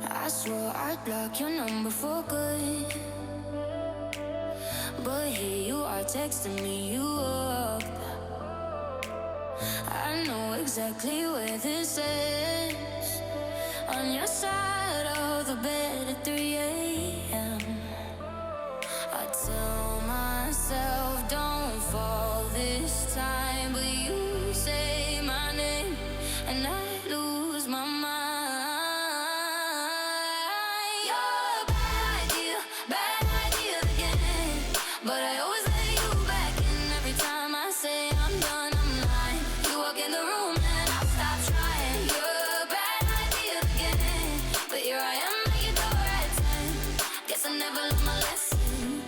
I swore I'd block your number for good, but here you are texting me you up. I know exactly where this is, on your side of the bed at 3 a.m. I tell myself don't fall this time, but you say my name and I lose my mind. You're a bad idea again, but I always let you back in. Every time I say I'm done, I'm lying. You walk in the room and I stop trying. You're a bad idea again, but here I am at your door at 10. Guess I never learned my lesson.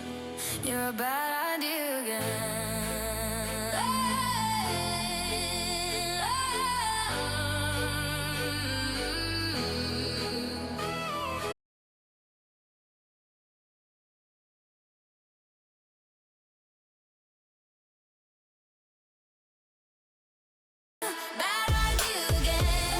You're a bad idea again. Bad idea again,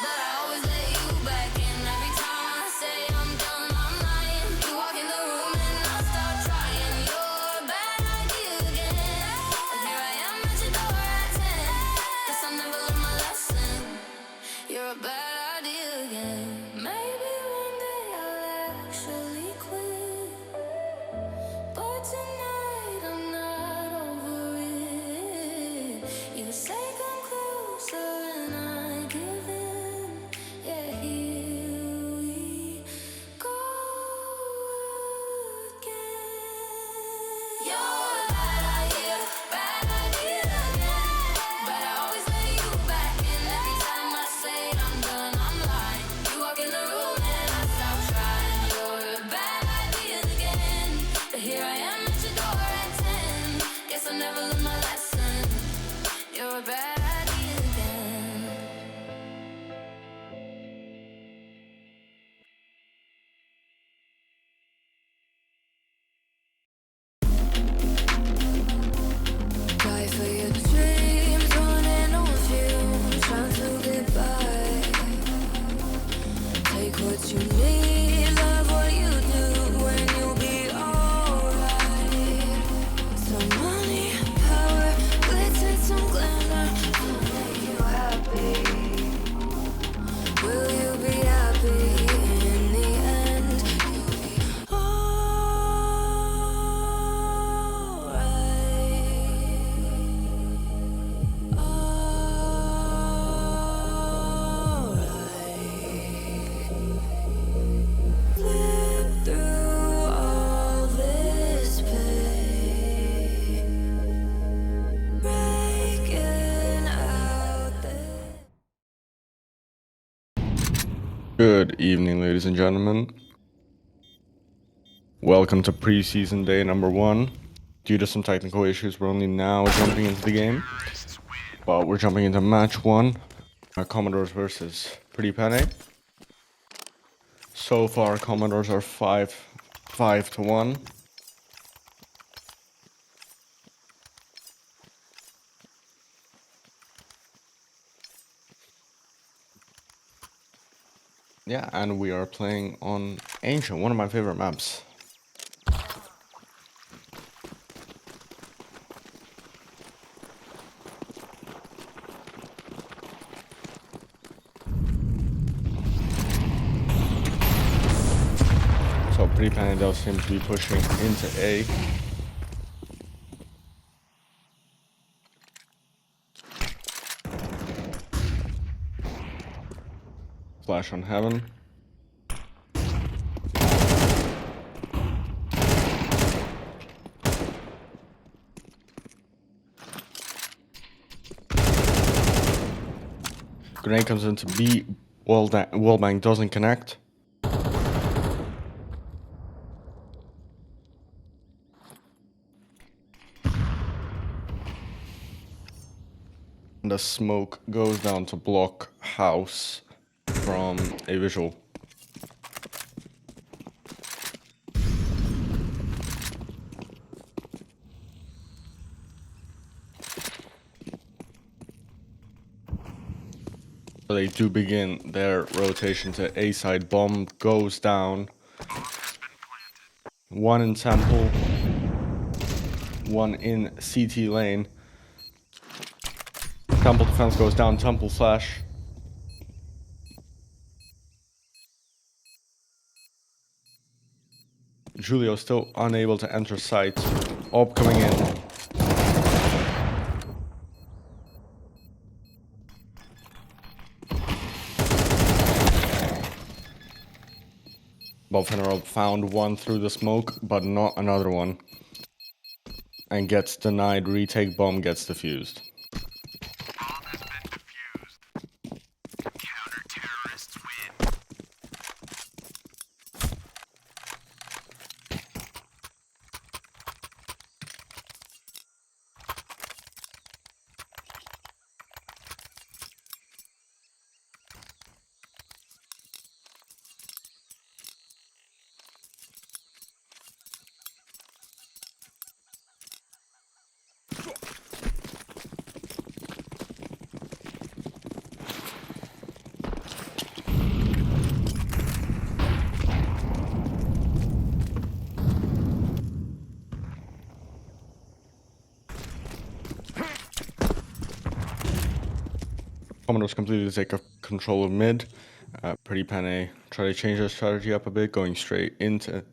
but I always let you back in. Every time I say I'm done, I'm lying. You walk in the room and I start trying. You're a bad idea again, and here I am at your door at 10. Guess I never learned my lesson. You're a bad idea again. Maybe one day I'll actually quit, but tonight I'm not over it. You say come closer and I give in. Yeah, here we go again. You're a bad idea again, but I always let you back in. Every time I say I'm done, I'm lying. You walk in the room and I stop trying. You're a bad idea again, but here I am at your door at 10. Guess I never learned my lesson. You're a bad idea again. Die for your dreams, running on fumes, trying to get by. Take what you need, love what you do, and you'll be alright. Some money, power, glitz and some glamour will make you happy. Will you be happy in the end? You'll be alright. Live through all this pain, breaking out there. Good evening, ladies and gentlemen. Welcome to preseason day number 1. Due to some technical issues, we're only now jumping into the game, but we're jumping into match 1. Commodores versus Pretty Penny. So far, Commodores are 5-1. Yeah, and we are playing on Ancient, one of my favorite maps. So Pretty Penny does seem to be pushing into A. Flash on Heaven. Grenade comes into B. Wallbang doesn't connect. And the smoke goes down to block house from a visual. So they do begin their rotation to A side. Bomb goes down. One in Temple. One in CT lane. Temple defense goes down. Temple flash. Julio still unable to enter site. Orb coming in. Bob Fenner found one through the smoke, but not another one. And gets denied. Retake bomb gets defused. Commodores completely take control of mid. Pretty Penne try to change their strategy up a bit, going straight into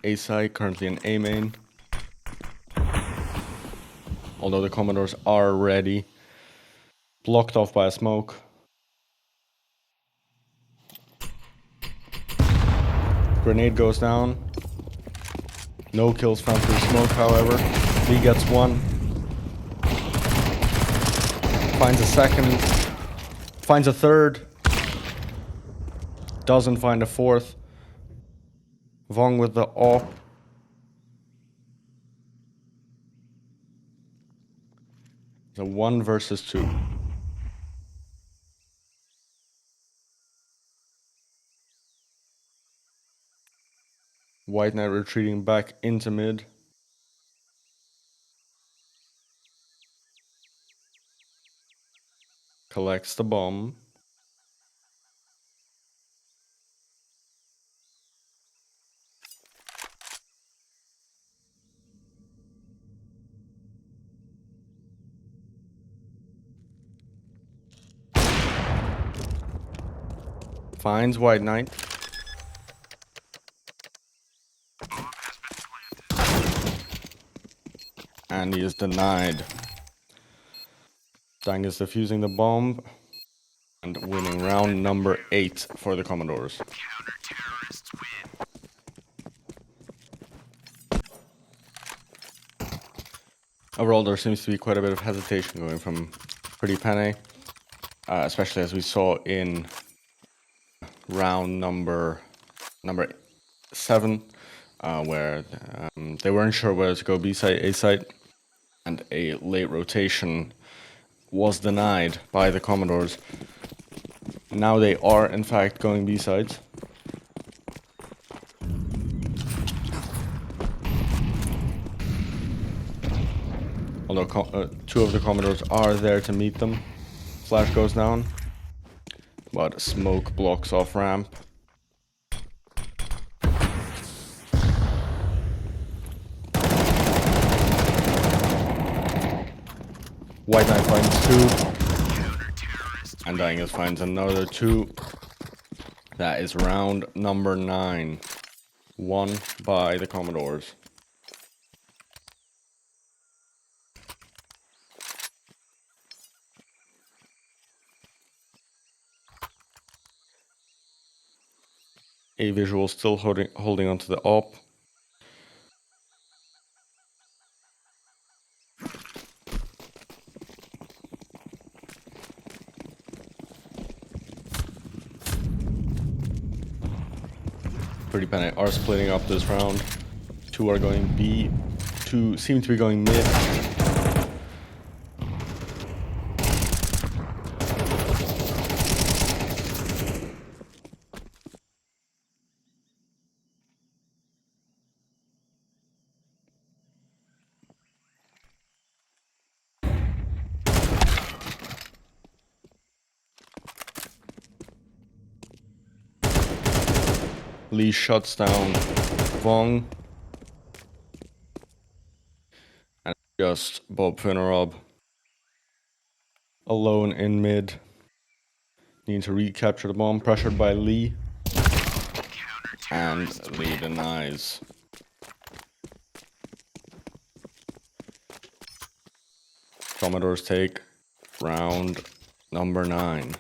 A side, currently in A main. Although the Commodores are ready. Blocked off by a smoke. Grenade goes down. No kills found through smoke, however. Lee gets one. Finds a second. Finds a third. Doesn't find a fourth. Vong with the AWP. It's a 1 versus 2. White Knight retreating back into mid. Collects the bomb. Finds White Knight. And he is denied. Dang is defusing the bomb and winning round number 8 for the Commodores. Overall, there seems to be quite a bit of hesitation going from Pretty Penne, especially as we saw in round number 7, where they weren't sure whether to go B side, A side, and a late rotation was denied by the Commodores. Now they are in fact going B sides. Although 2 of the Commodores are there to meet them. Flash goes down, but smoke blocks off ramp. White Knight finds 2, and Dingus finds another 2. That is round number 9, won by the Commodores. A visual still holding onto the AWP. Pretty Panic are splitting up this round. 2 are going B, 2 seem to be going mid. Lee shuts down Vong. And just Bob Finnerob alone in mid. Need to recapture the bomb, pressured by Lee. And Lee denies. Commodores take round number 9.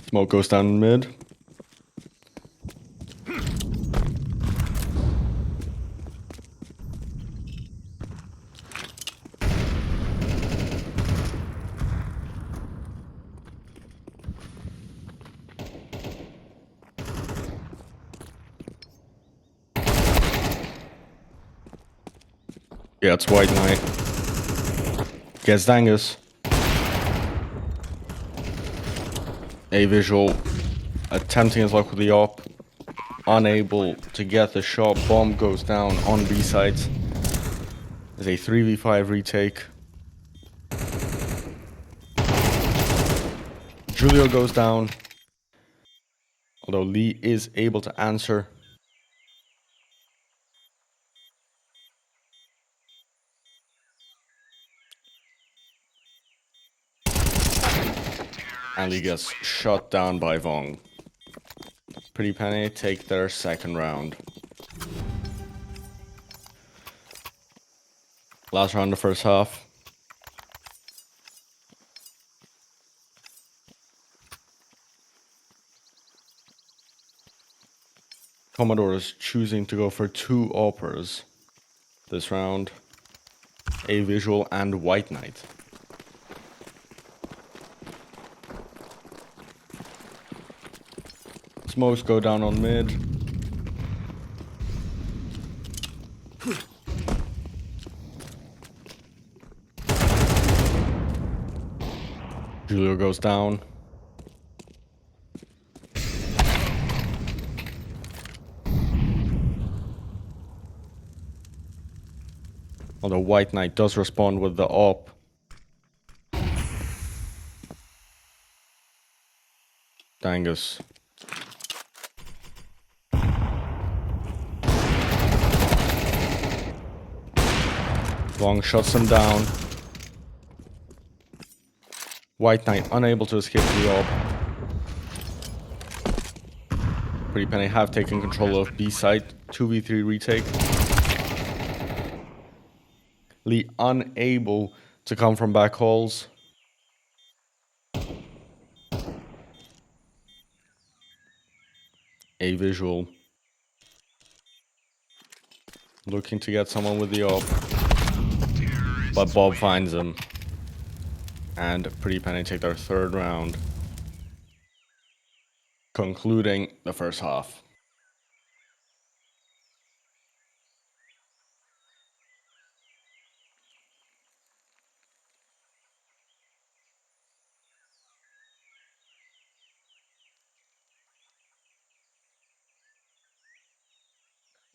Smoke goes down in mid. Yeah, it's White Knight. Gets Dangus. A visual attempting his luck with the op. Unable to get the shot. Bomb goes down on B sides. There's a 3v5 retake. Julio goes down. Although Lee is able to answer. And he gets shot down by Vong. Pretty Penny take their second round. Last round of the first half. Commodore is choosing to go for 2 oppers this round. A visual and White Knight. Smokes go down on mid. Julio goes down. Although White Knight does respond with the op. Dangus. Long shuts him down. White Knight unable to escape the op. Pretty Penny have taken control of B side. 2v3 retake. Lee unable to come from back halls. A visual. Looking to get someone with the op. But Bob finds him. And Pretty Penny take their third round. Concluding the first half.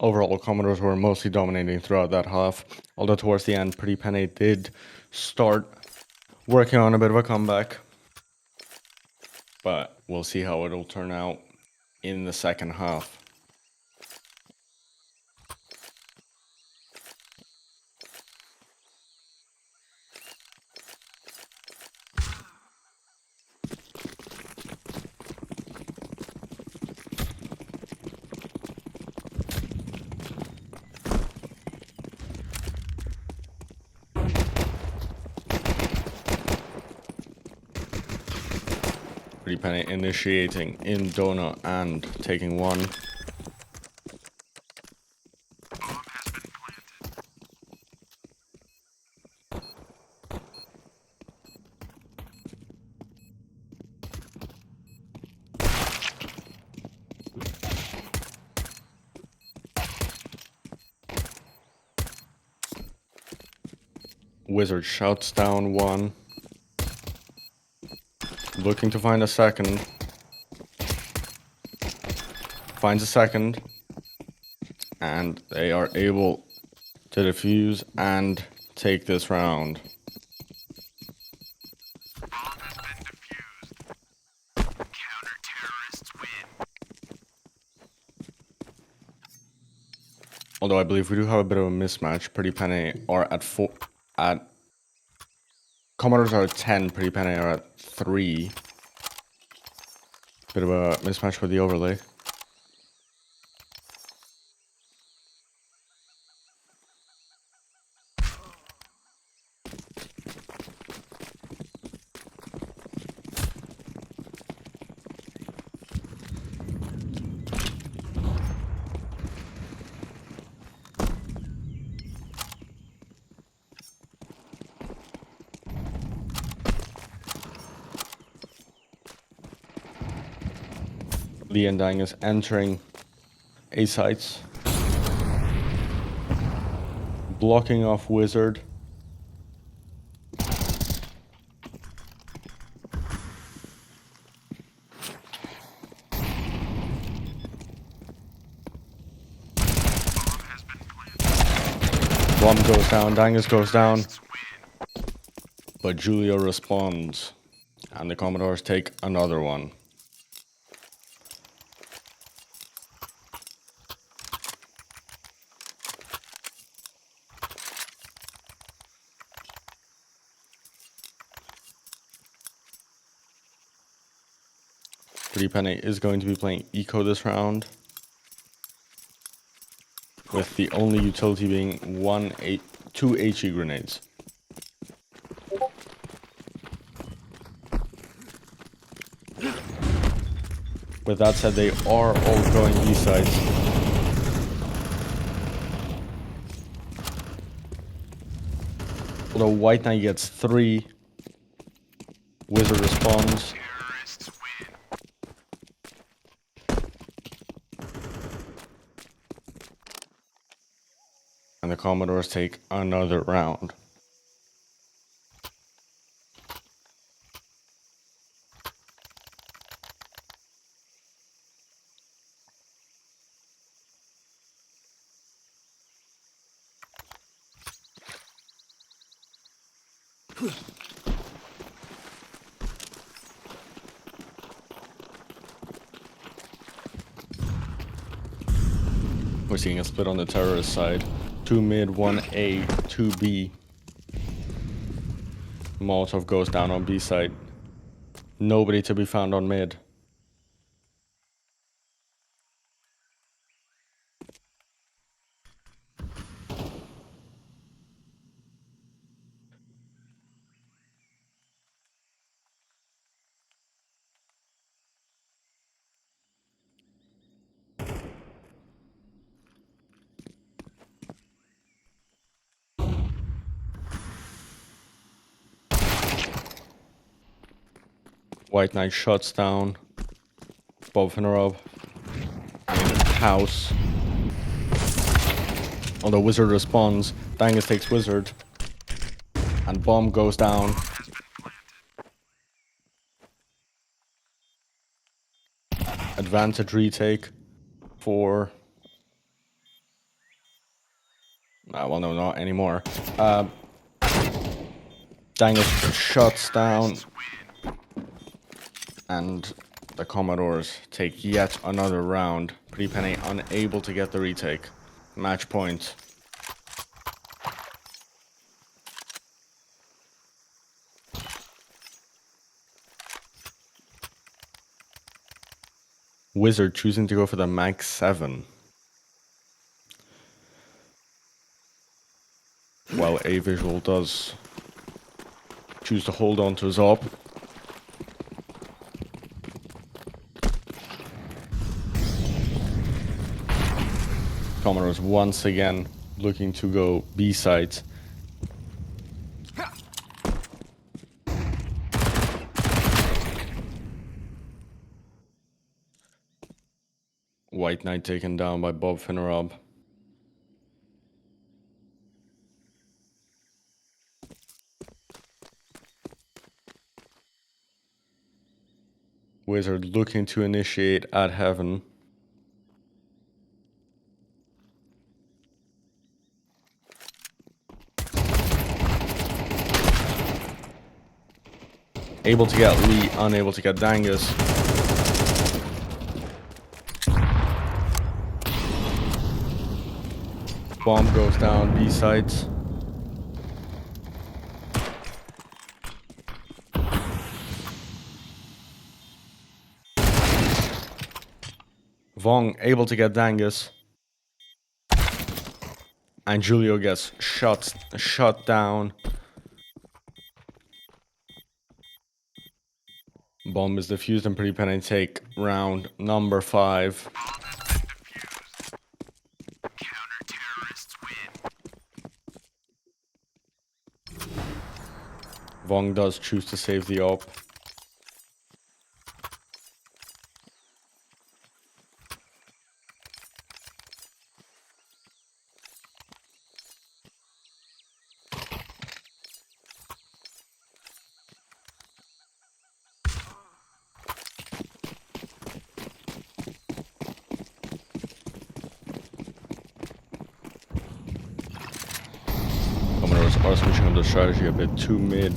Overall, Commodores were mostly dominating throughout that half, although towards the end, Pretty Penny did start working on a bit of a comeback. But we'll see how it'll turn out in the second half. Pretty Penny initiating in donut and taking one. Wizard shouts down one. Looking to find a second. Finds a second. And they are able to defuse and take this round. Although I believe we do have a bit of a mismatch. Pretty Penny are at 4. Commodores are at 10. Pretty Penny are at 3. Bit of a mismatch with the overlay. Lee and Dang is entering A sites. Blocking off Wizard. Bomb goes down, Dangus goes down. But Julio responds. And the Commodores take another one. Pretty Penny is going to be playing Eco this round, with the only utility being 2 HE grenades. With that said, they are all going B sides. Although White Knight gets 3, Wizard responds. And the Commodores take another round. We're seeing a split on the terrorist side. 2 mid, 1 A, 2 B. Molotov goes down on B side. Nobody to be found on mid. White Knight shuts down Bob Finnerob in the house. Although Wizard responds, Dangus takes Wizard. And Bomb goes down. Advantage retake for... well, no, not anymore. Dangus shuts down. And the Commodores take yet another round. Pretty Penny unable to get the retake. Match point. Wizard choosing to go for the Mag 7. While A Visual does choose to hold on to his op. Commodores once again looking to go B sides. White Knight taken down by Bob Finnerob. Wizard looking to initiate at Heaven. Able to get Lee, unable to get Dangus. Bomb goes down, B sites. Vong able to get Dangus. And Julio gets shot down. Bomb is defused and Pretty Penny take round number 5. Vong does choose to save the op. Commodores are switching up their strategy a bit too mid.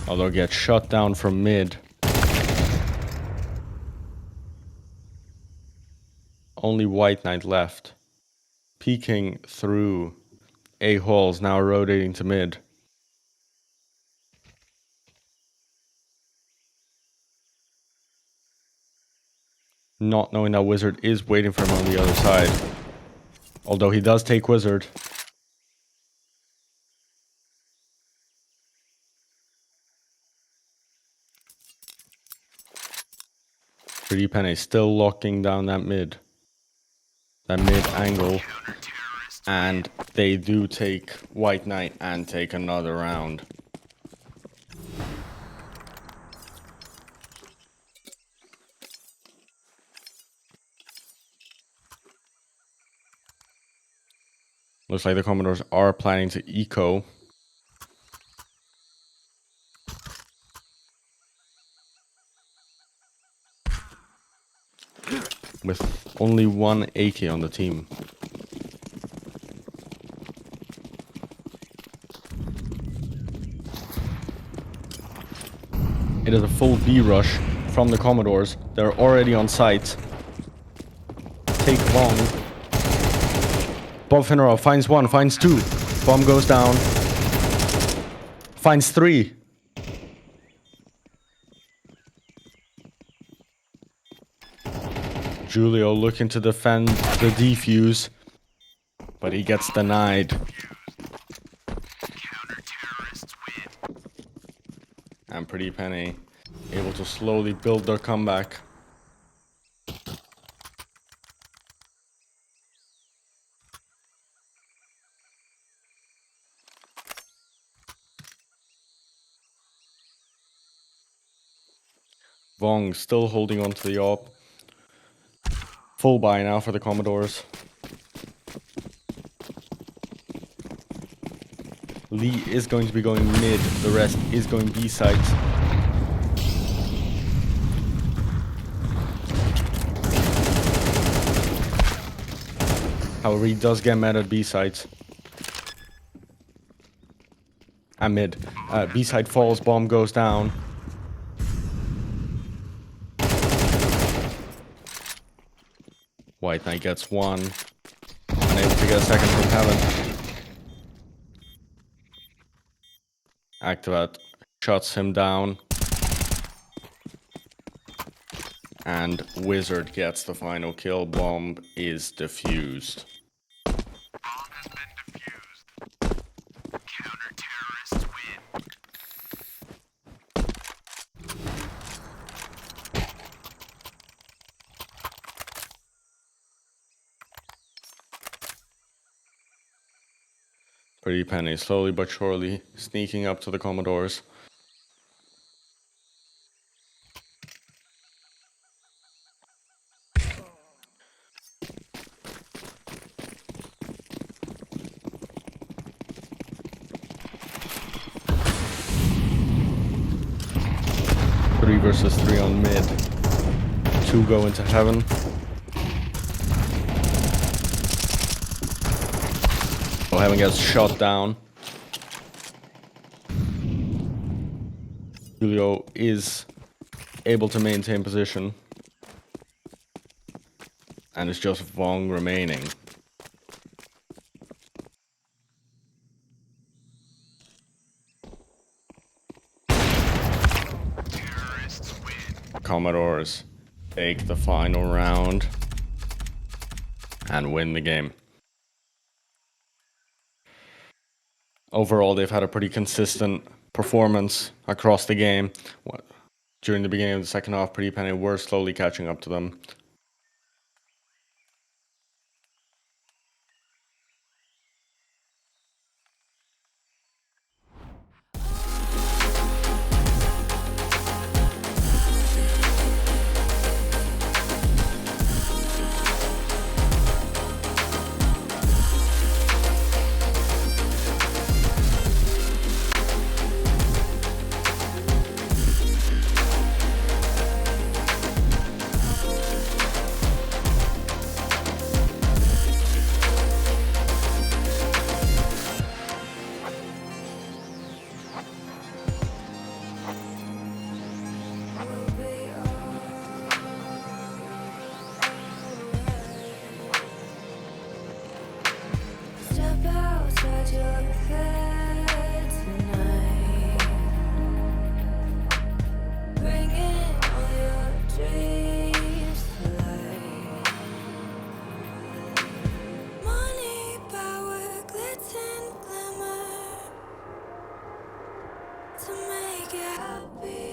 Although get shut down from mid. Only White Knight left. Peeking through A holes, now rotating to mid. Not knowing that Wizard is waiting for him on the other side. Although he does take Wizard. Pretty Penny still locking down that mid angle. And they do take White Knight and take another round. Looks like the Commodores are planning to eco. With only one AK on the team. It is a full B rush from the Commodores. They're already on site. Take Vong. Bob Finnerow finds one, finds two. Bomb goes down. Finds three. Julio looking to defend the defuse, but he gets denied. And Pretty Penny able to slowly build their comeback. Vong still holding on to the op. Full buy now for the Commodores. Lee is going to be going mid, the rest is going B sides. However, he does get mad at B sides. And mid. B side falls, bomb goes down. White Knight gets one. Unable to get a second from Heaven. Activate shuts him down. And Wizard gets the final kill. Bomb is defused. Pretty Penny slowly but surely sneaking up to the Commodores. 3 versus 3 on mid. 2 go into heaven. Oh, heaven gets shot down. Julio is able to maintain position. And it's just Vong remaining. Commodores take the final round and win the game. Overall, they've had a pretty consistent performance across the game. During the beginning of the second half, Pretty Penny were slowly catching up to them. Step outside your head tonight. Bringing all your dreams to life. Money, power, glitz and glamour to make you happy.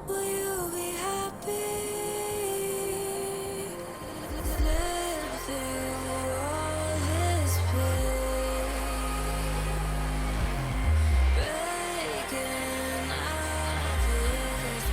Will you be happy? Live through all this pain, breaking out this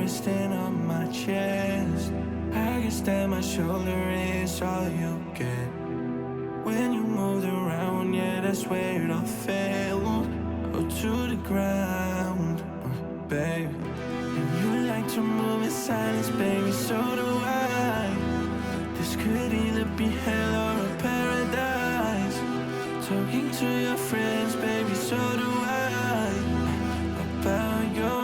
resting on my chest. I guess that my shoulder is all you get. When you moved around, yeah, that's swear it all failed, oh, to the ground, babe. And you like to move in silence, baby, so do I. This could either be hell or a paradise. Talking to your friends, baby, so do I. About you,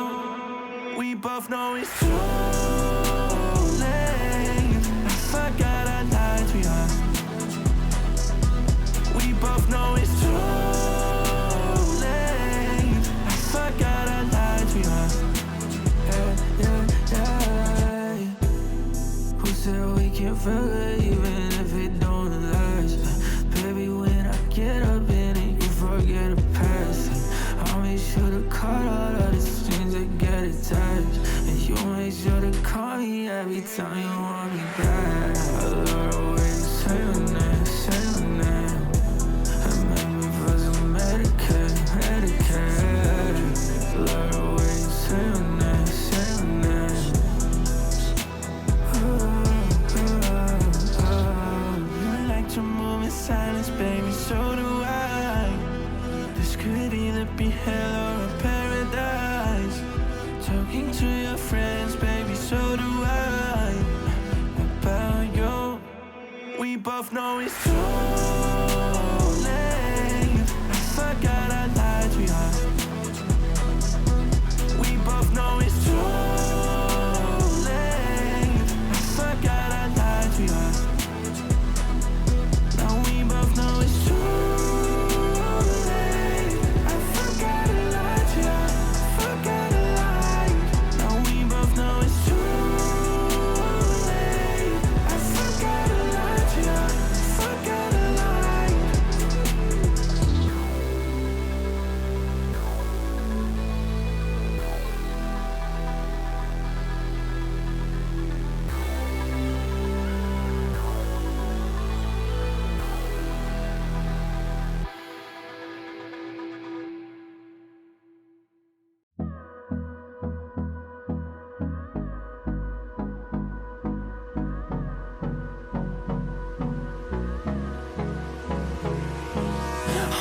we both know it's too late. I forgot I lied to you. We both know it's too late. I forgot I lied to you. Yeah. Who said we can't forget even if it don't last? Baby, when I get up in it, you forget the past. I'll make sure to cut all of the strings that get attached, and you make sure to call me every time you want me back. I love the way you say your name, say your name. And make me feel so Medicaid. Love the way you say your name, say your name. You like to move in silence, baby, so do I. This could either be hell or a paradise. Talking to your friends, baby, so do I. About you, we both know it's too late. I forgot I lied to you. We both know it's too late. I forgot I lied to you. Now we both know it's too late. I forgot I lied to you. Forgot I lied. Now we both know it's too late. I forgot I lied to you. Forgot I lied.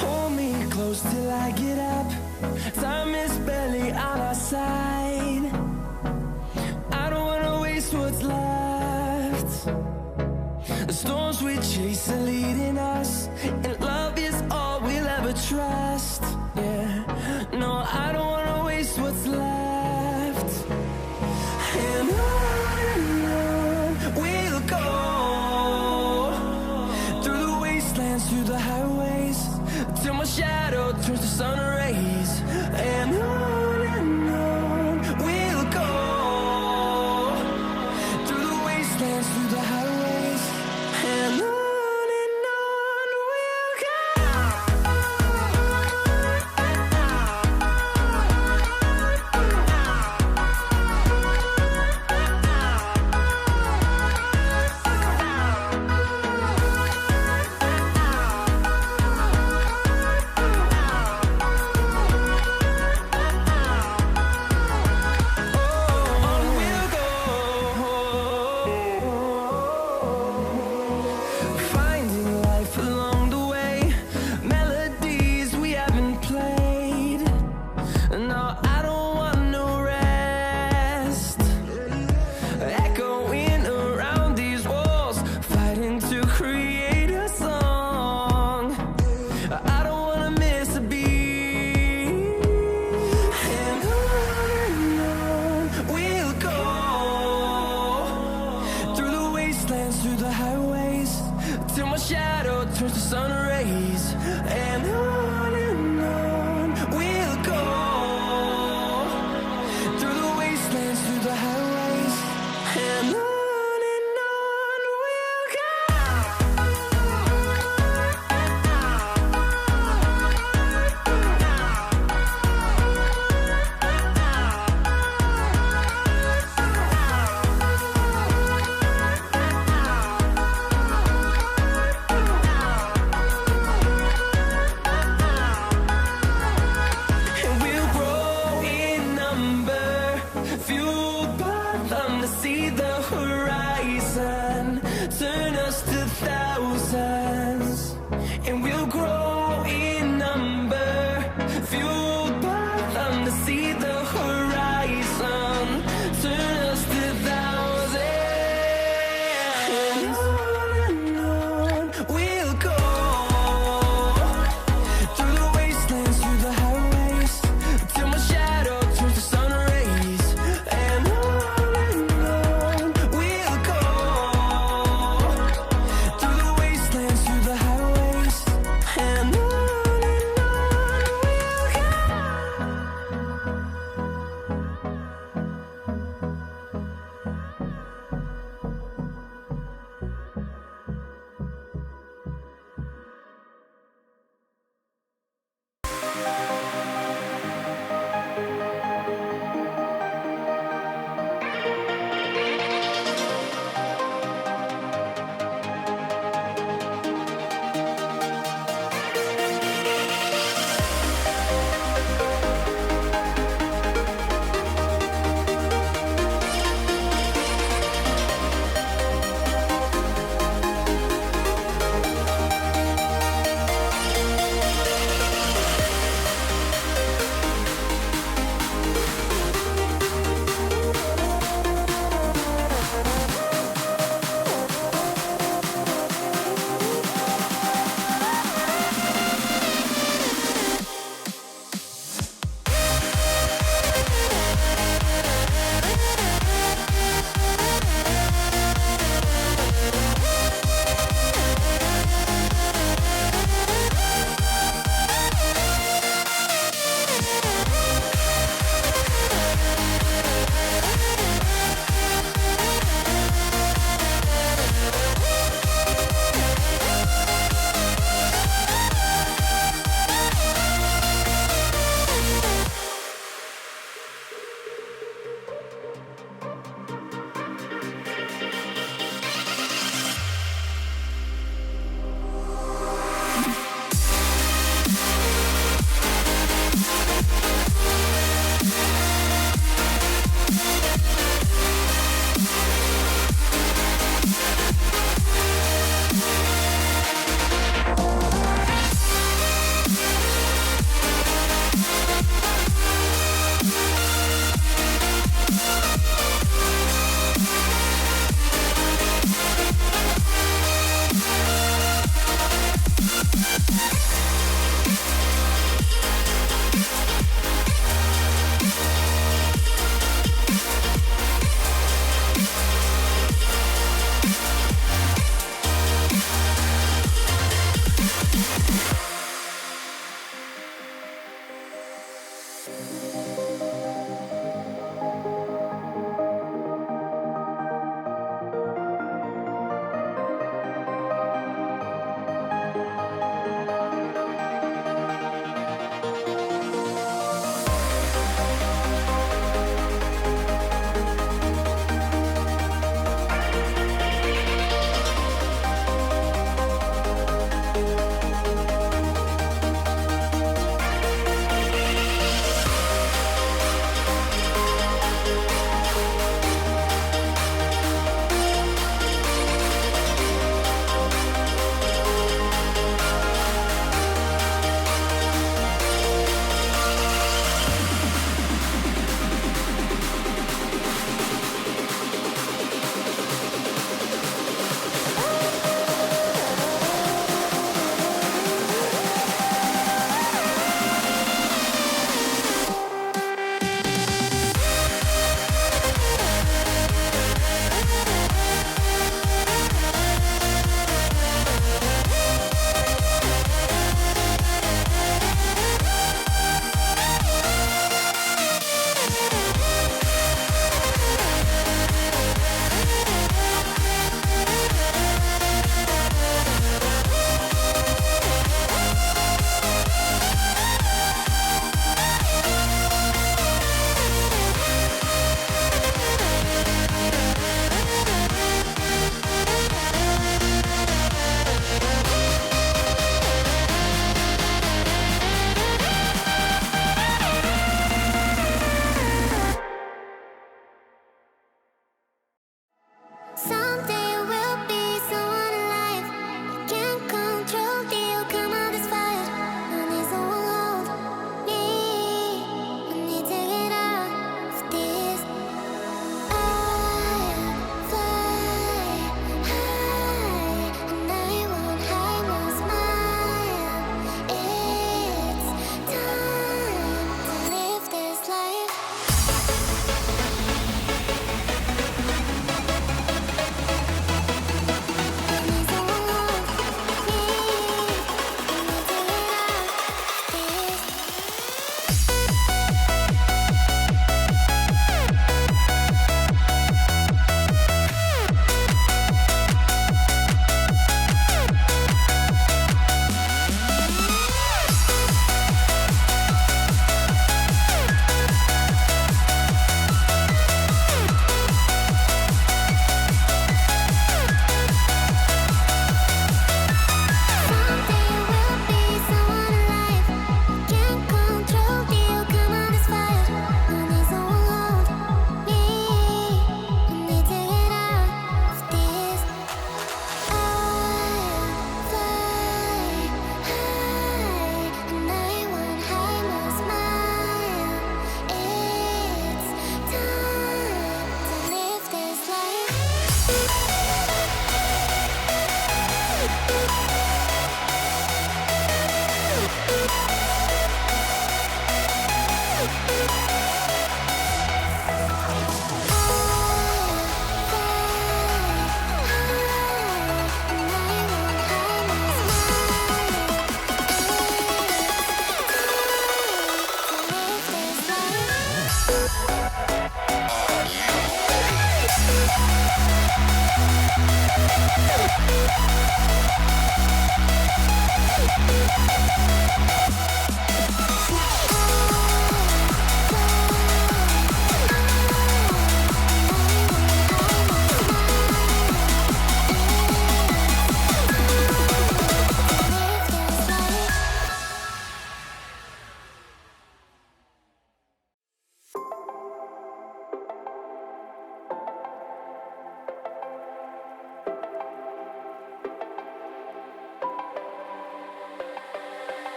Hold me close till I get up. Time is barely on our side. I don't wanna waste what's left. The storms we chase are leading us, and love is all we'll ever trust. Yeah, no, I don't wanna waste what's left. And on we'll go, through the wastelands, through the highways, till my shadow turns to sun rays. And on we'll go, through the wastelands, through the highways, and on we'll go. turn us to thousands, and we'll grow in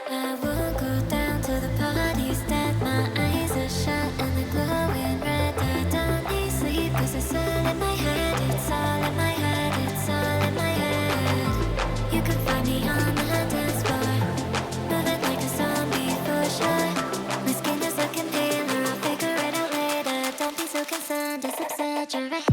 I will go down to the parties that my eyes are shut and they're glowing red. I don't need sleep 'cause it's all in my head. It's all in my head. It's all in my head. You can find me on the dance floor, moving like a zombie for sure. My skin is looking paler. I'll figure it out later. Don't be so concerned. It's exaggerated.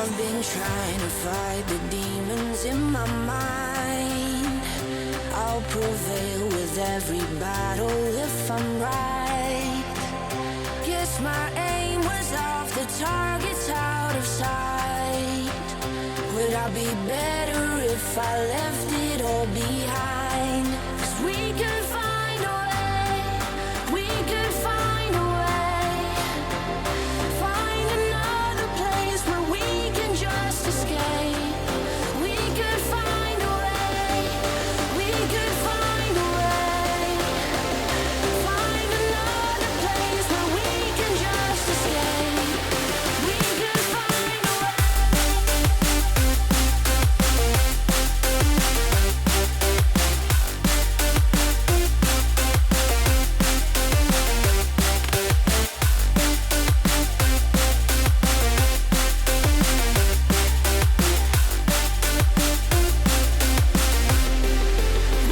I've been trying to fight the demons in my mind. I'll prevail with every battle if I'm right. Guess my aim was off, the target's out of sight. Would I be better if I left it all behind? 'Cause we could find a way, we could find a way. Find another place where we can just escape. We could find a way, we could find a way. Find another place where we can just escape. We could find a way.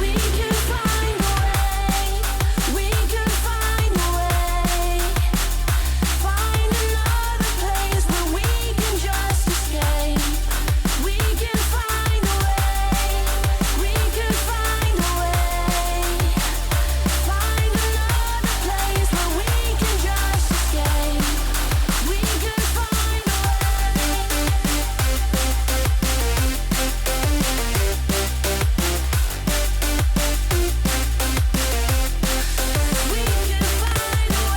We could find a way, we could find a way. Find another place where we can just escape. We could find a way, we could find a way. Find another place where we can just escape. We could find a we could find a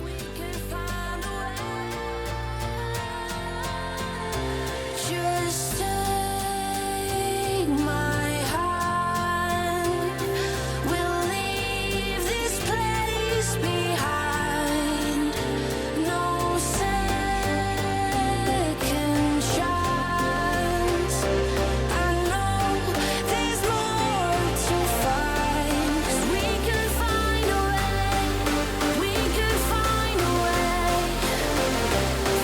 we could find a way. Just take my hand. We'll leave this place behind. No second chance. I know there's more to find. 'Cause we could find a way, we could find a way.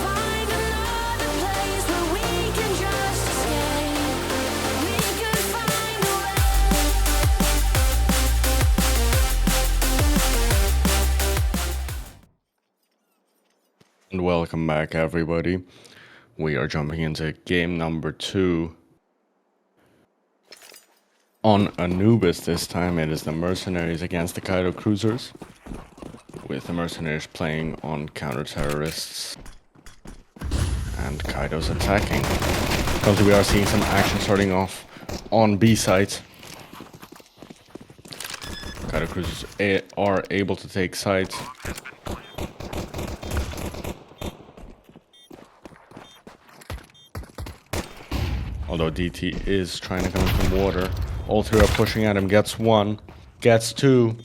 Find another place where we can just escape. We could find a way. And welcome back, everybody. We are jumping into game number 2 on Anubis. This time it is the mercenaries against the Kaido cruisers, with the mercenaries playing on counter-terrorists and Kaido's attacking. Currently we are seeing some action starting off on B site. Kaido cruisers are able to take sites. Although DT is trying to come in from water. All three are pushing at him. Gets one. Gets two.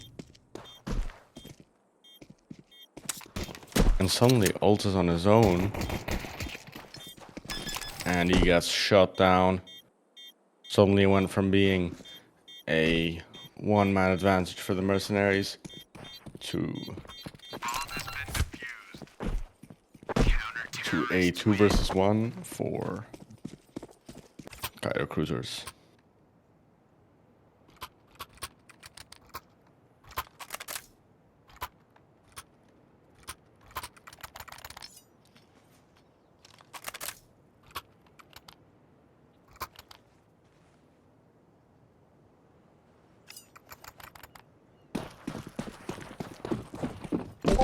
And suddenly ult is on his own. And he gets shot down. Suddenly went from being a one-man advantage for the mercenaries to a 2 versus 1 for Kaido cruisers.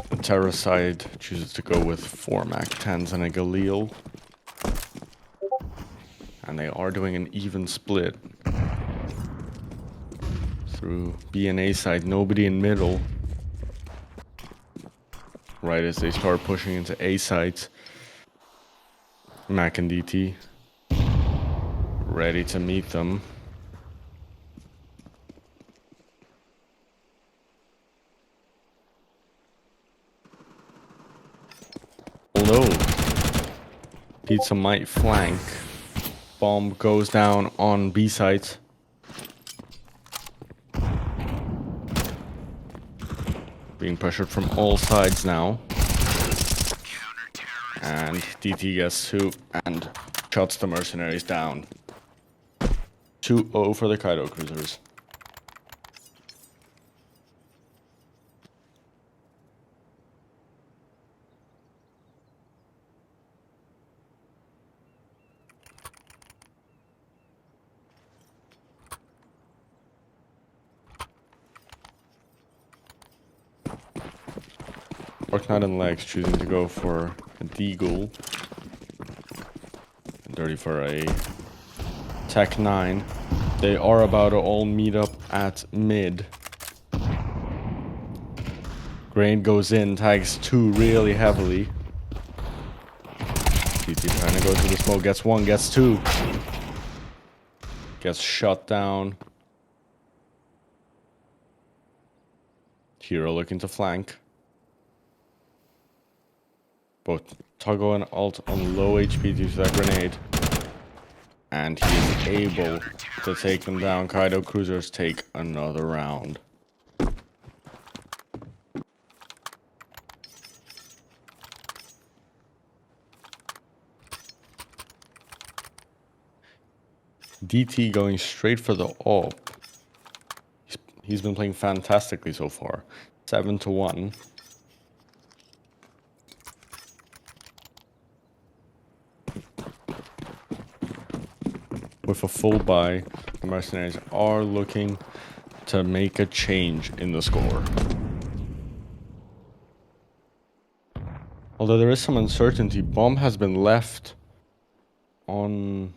The Terra side chooses to go with 4 Mac 10s and a Galil. And they are doing an even split. Through B and A side, nobody in middle. Right as they start pushing into A sides. Mac and DT ready to meet them. Although Pizza might flank. Bomb goes down on B site. Being pressured from all sides now. And DT gets 2 and shuts the mercenaries down. 2-0 for the Kaido cruisers. Dark Knight and Legs choosing to go for a Deagle. Dirty for a Tech 9. They are about to all meet up at mid. Grain goes in, tags 2 really heavily. DT trying to go through the smoke, gets 1, gets 2. Gets shut down. Hero looking to flank. Both Toggle and Alt on low HP due to that grenade. And he is able to take them down. Kaido cruisers take another round. DT going straight for the AWP. He's been playing fantastically so far. 7-1. With a full buy, the mercenaries are looking to make a change in the score. Although there is some uncertainty, bomb has been left on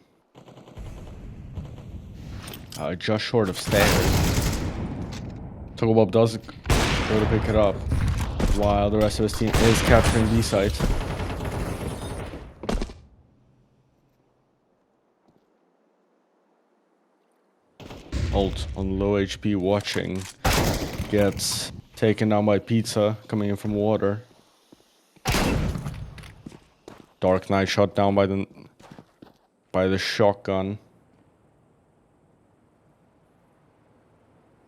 just short of stairs. Togobob does go to pick it up, while the rest of his team is capturing B site. Alt on low HP watching, gets taken down by Pizza coming in from water. Dark Knight shot down by the shotgun.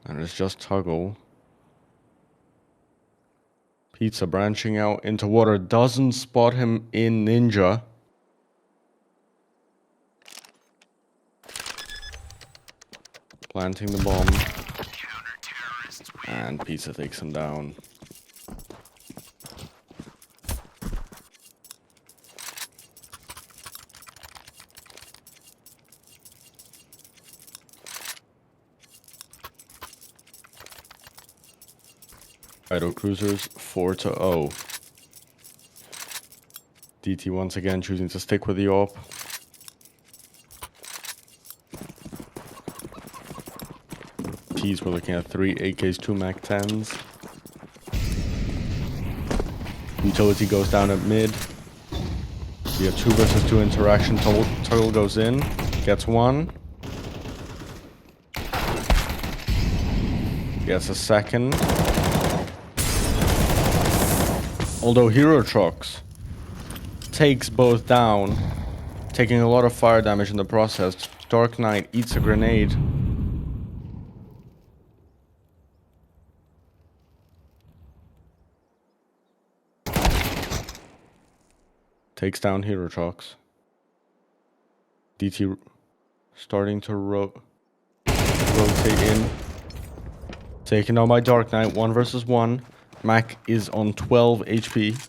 And it's just Toggle. Pizza branching out into water, doesn't spot him in Ninja. Planting the bomb. And Pizza takes him down. Kaido cruisers 4-0. DT once again choosing to stick with the AWP. T's we're looking at 3 AKs, 2 Mac 10s. Utility goes down at mid. We have 2 versus 2 interaction. Toggle goes in, gets 1. Gets a second. Although Hero Trucks takes both down, taking a lot of fire damage in the process. Dark Knight eats a grenade. Takes down Hero Trucks. DT starting to rotate in. Taken down by Dark Knight, 1 versus 1. Mac is on 12 HP.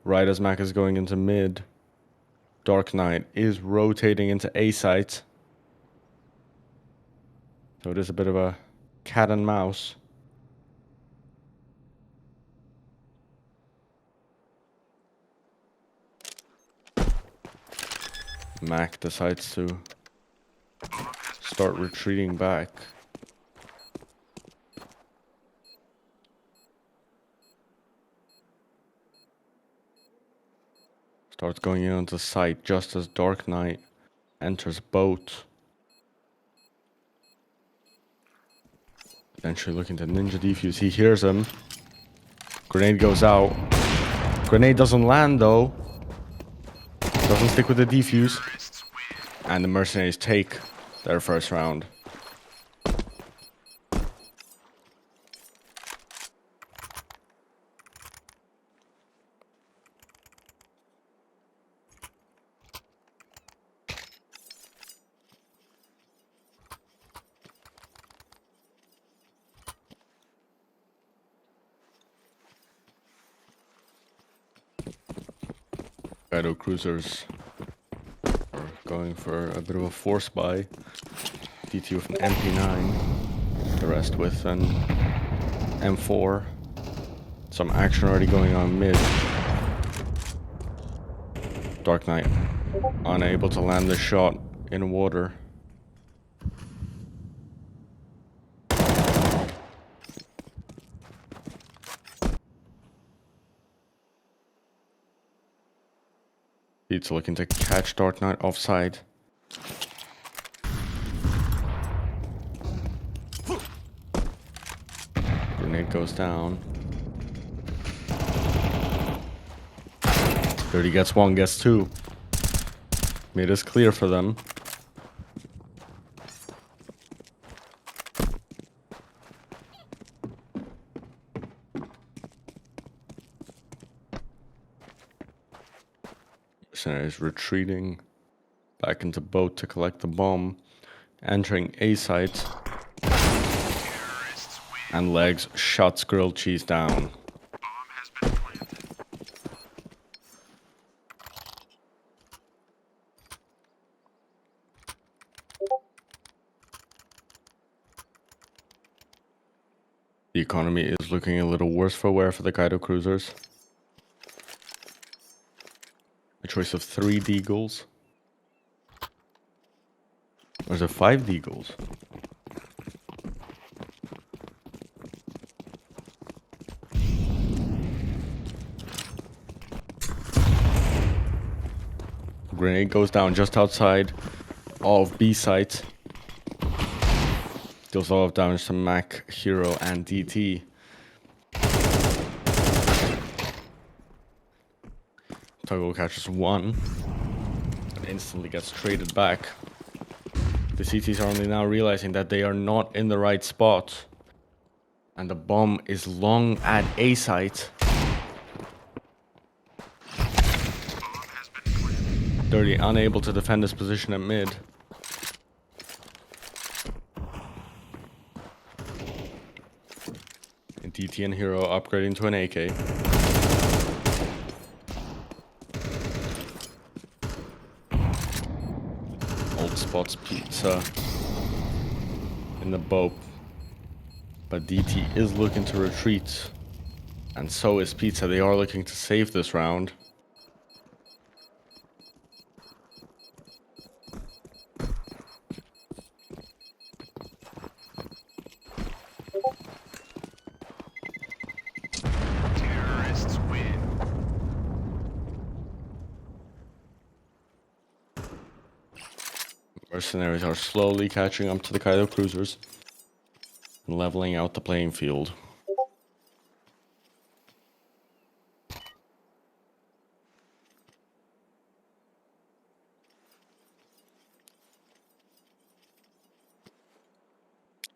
Right as Mac is going into mid, Dark Knight is rotating into A site. So it is a bit of a cat and mouse. Mac decides to start retreating back. Starts going in onto site just as Dark Knight enters boat. Eventually looking to ninja defuse. He hears him. Grenade goes out. Grenade doesn't land though. Doesn't stick with the defuse. And the mercenaries take their first round. Kaido cruisers are going for a bit of a force buy. DT with an MP9, the rest with an M4. Some action already going on mid. Dark Knight unable to land the shot in water. Pete's looking to catch Dark Knight offside. Grenade goes down. Dirty gets one, gets two. Mid is clear for them. Mercenaries retreating back into boat to collect the bomb. Entering A site. And legs shuts grilled cheese down. The economy is looking a little worse for wear for the Kaido cruisers. A choice of 3 deagles. Or is it 5 deagles? Grenade goes down just outside of B site. Deals a lot of damage to Mac, Hero, and DT. Toggle catches 1 and instantly gets traded back. The CTs are only now realizing that they are not in the right spot. And the bomb is long at A site. Dirty unable to defend his position at mid. And DT and Hero upgrading to an AK. Old spots Pizza in the boat. But DT is looking to retreat. And so is Pizza. They are looking to save this round. Mercenaries are slowly catching up to the Kaido cruisers and leveling out the playing field.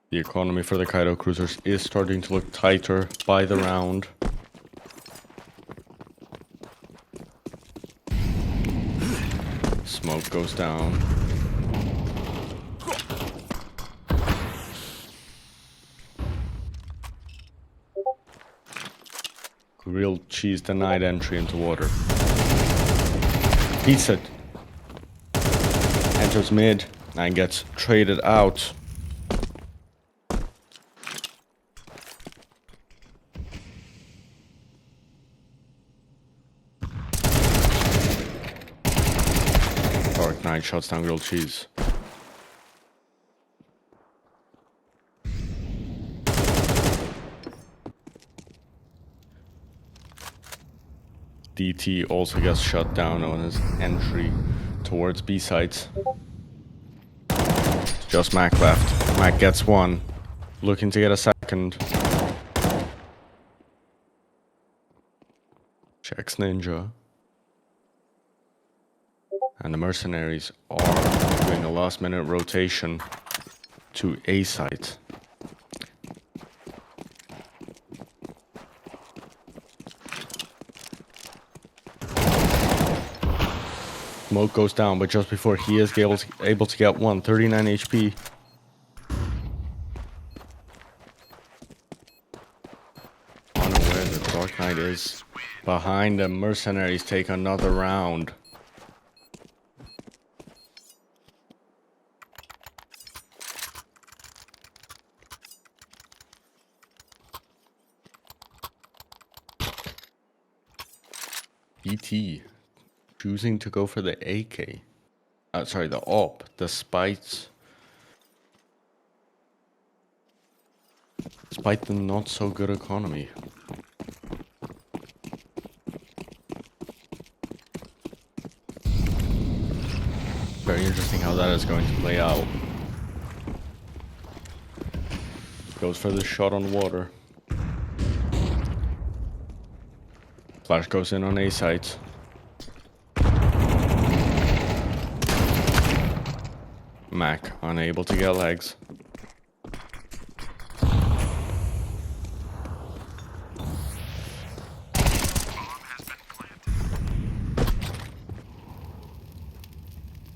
The economy for the Kaido cruisers is starting to look tighter by the round. Smoke goes down. Grilled cheese denied entry into water. Pizza enters mid and gets traded out. Dark Knight shuts down grilled cheese. DT also gets shut down on his entry towards B sites. Just Mac left. Mac gets 1. Looking to get a second. Checks Ninja. And the mercenaries are doing a last minute rotation to A site. Smoke goes down, but just before he is able to get 1, 39 HP. Unaware that Dark Knight is Behind the mercenaries take another round. ET choosing to go for the AK. Sorry, the AWP, despite the not so good economy. Very interesting how that is going to play out. Goes for the shot on water. Flash goes in on A site. Mac unable to get legs.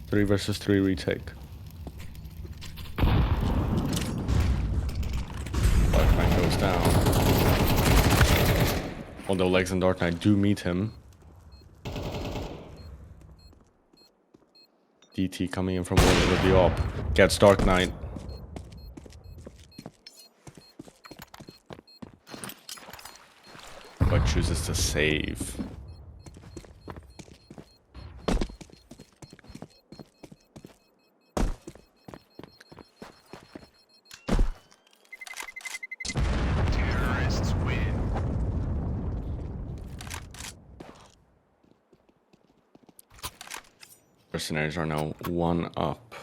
Three versus 3 retake. Dark goes down. Although Legs and Dark Knight do meet him. DT coming in from water with the AWP. Gets Dark Knight. But chooses to save. Mercenaries are now 1 up.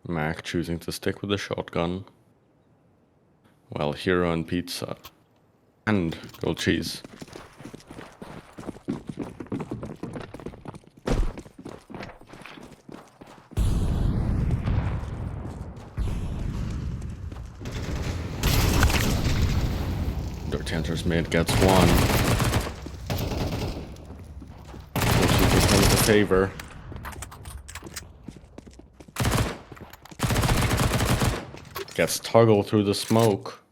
Mac choosing to stick with the shotgun. While Hero and Pizza and Gold Cheese Enters mid, gets 1. Gold Cheese returns the favor. Gets Toggle through the smoke.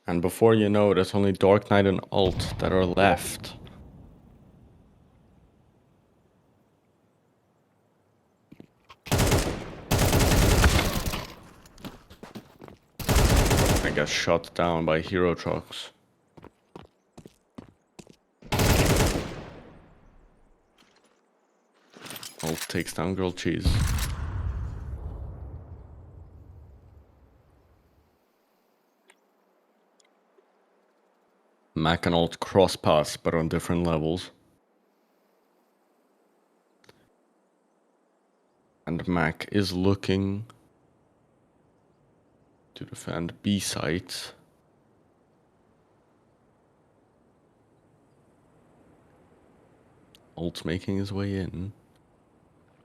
And before you know it, it's only Dark Knight and Alt that are left. Gets shot down by hero trucks. Alt takes down Grilled Cheese. Mac and Alt cross paths, but on different levels. And Mac is looking to defend B sites. Alt's making his way in.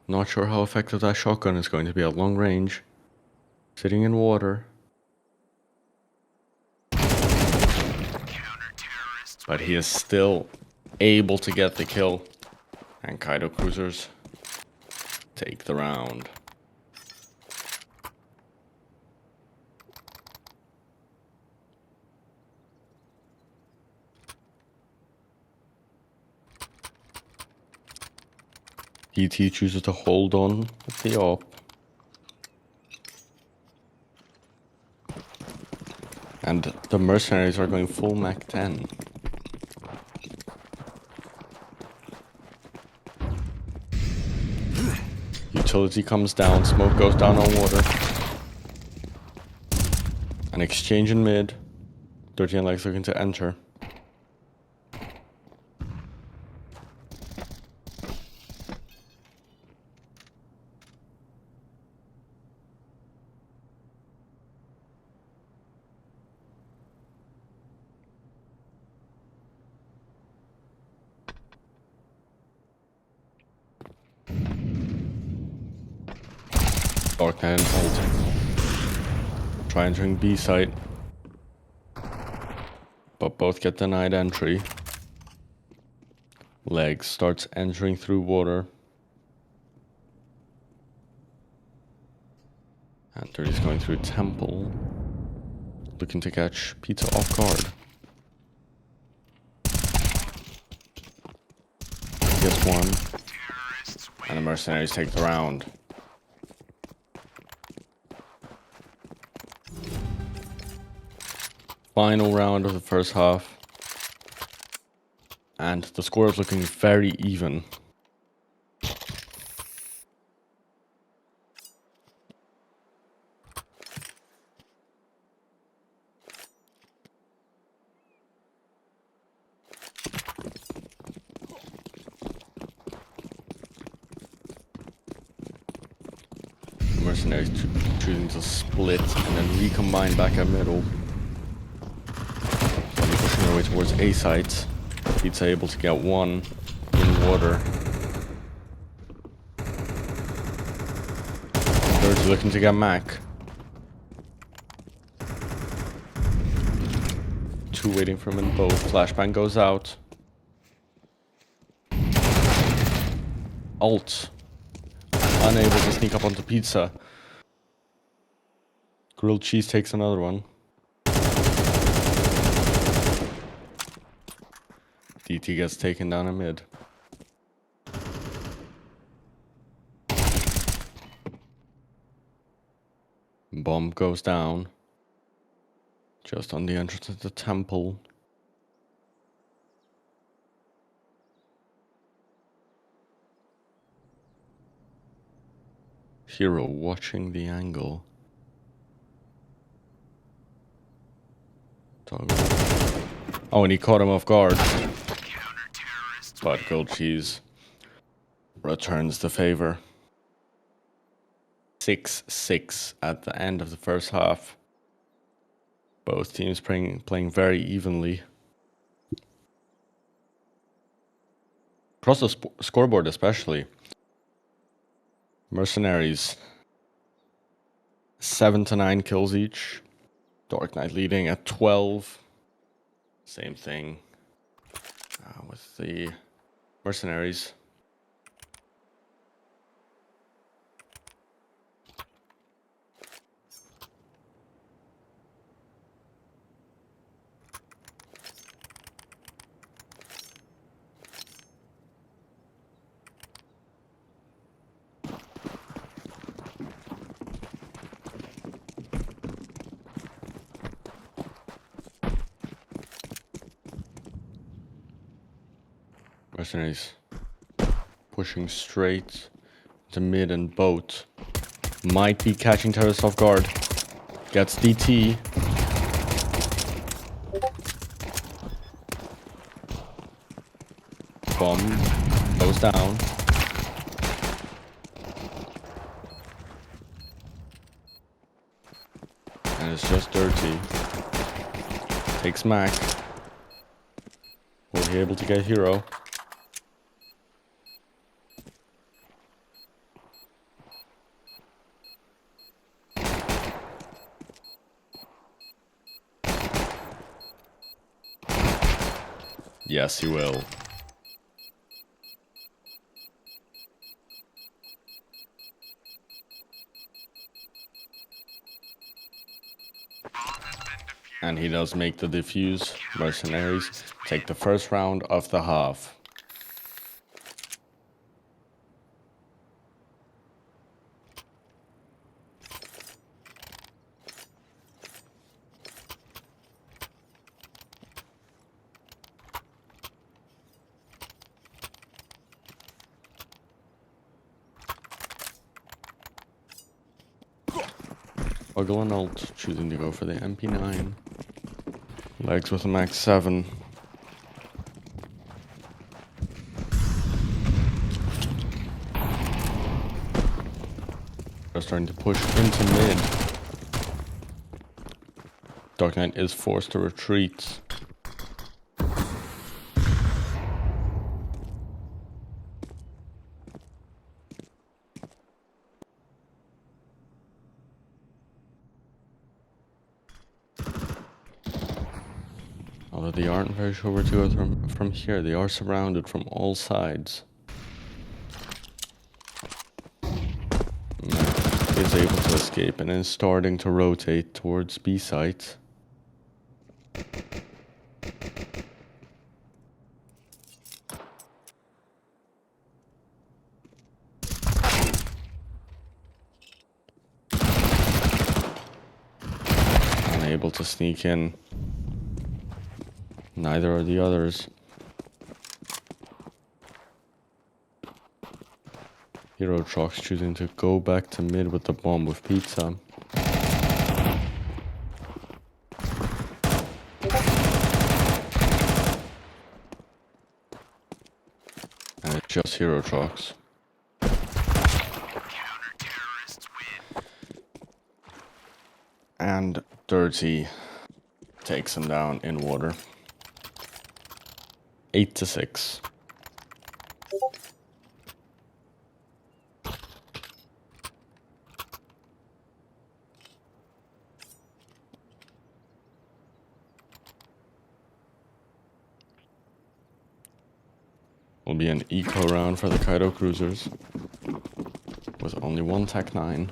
Not sure how effective that shotgun is going to be at long range. Sitting in water. But he is still able to get the kill. And Kaido Cruisers take the round. ET chooses to hold on with the AWP. And the mercenaries are going full Mac 10. Utility comes down, smoke goes down on water. An exchange in mid. Dirty and Legs looking to enter. Dark Knight and Alt. Try entering B site. but both get denied entry. Legs starts entering through water. And Dirty's going through temple, looking to catch Pizza off guard. Gets one, and the mercenaries take the round. Final round of the first half, and the score is looking very even. Mercenaries choosing to split and then recombine back at middle. Slowly pushing their way towards A site. Pizza able to get one in water. Dirty looking to get Mac. Two waiting for him in both. Flashbang goes out. Alt. Unable to sneak up onto Pizza. Grilled cheese takes another one. DT gets taken down in mid. Bomb goes down. Just on the entrance of the temple. Hero watching the angle. Oh, and he caught him off guard. But Grilled Cheese returns the favor. 6-6 at the end of the first half. Both teams playing very evenly. Across the scoreboard especially. Mercenaries 7 to 9 kills each. Dark Knight leading at 12. Same thing with the Mercenaries. Mercenaries pushing straight to mid and boat. Might be catching terrorists off guard. Gets DT. Bomb goes down. And it's just Dirty. Takes Mac. Will he able to get Hero? Yes, he will. And he does make the defuse. Mercenaries take the first round of the half. Buggle and Alt choosing to go for the MP9. Legs with a max 7. They're starting to push into mid. Dark Knight is forced to retreat. Although They aren't very sure where to go from here. They are surrounded from all sides. Mac is able to escape and is starting to rotate towards B site. Unable to sneak in. Neither are the others. Hero Trucks choosing to go back to mid with the bomb with pizza. And it's just Hero Trucks. And Dirty takes him down in water. 8-6. Will be an eco round for the Kaido cruisers with only one Tech 9.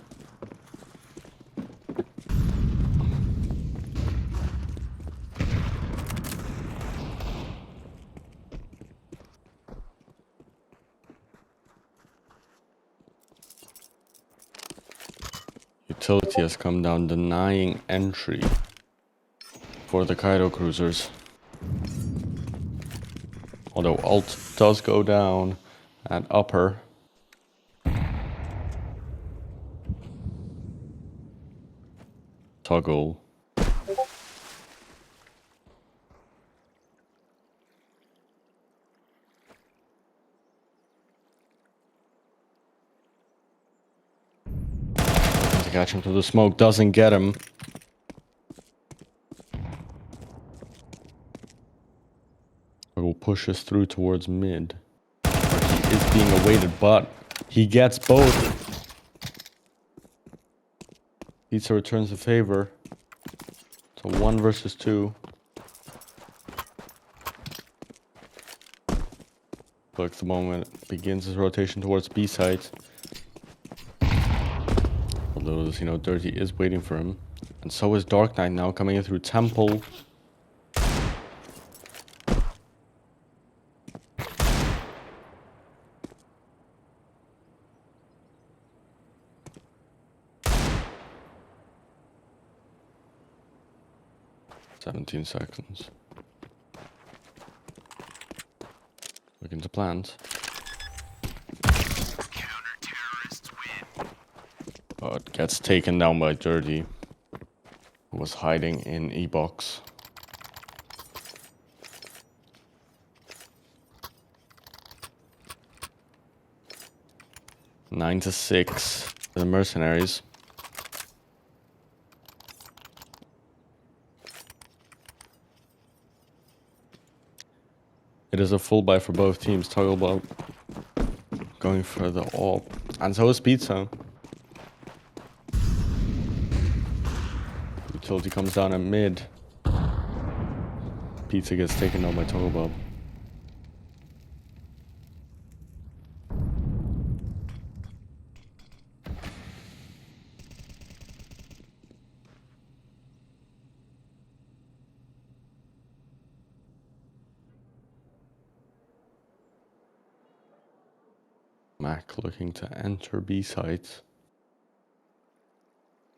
Utility has come down denying entry for the Kaido cruisers. Although ult does go down at upper. Toggle. To catch him through the smoke, doesn't get him. Toggle pushes through towards mid. Where he is being awaited, but he gets both. Pizza returns the favor. So 1 versus 2. Look, the moment begins his rotation towards B site. Although, you know, Dirty is waiting for him. And so is Dark Knight now coming in through Temple. "17 seconds. Looking to plant. But gets taken down by Dirty, who was hiding in E-box. Nine to 6 for the mercenaries. It is a full buy for both teams. Togglebot going for the AWP. And so is Pizza. Utility comes down at mid. Pizza gets taken down by Togglebot. Mac looking to enter B site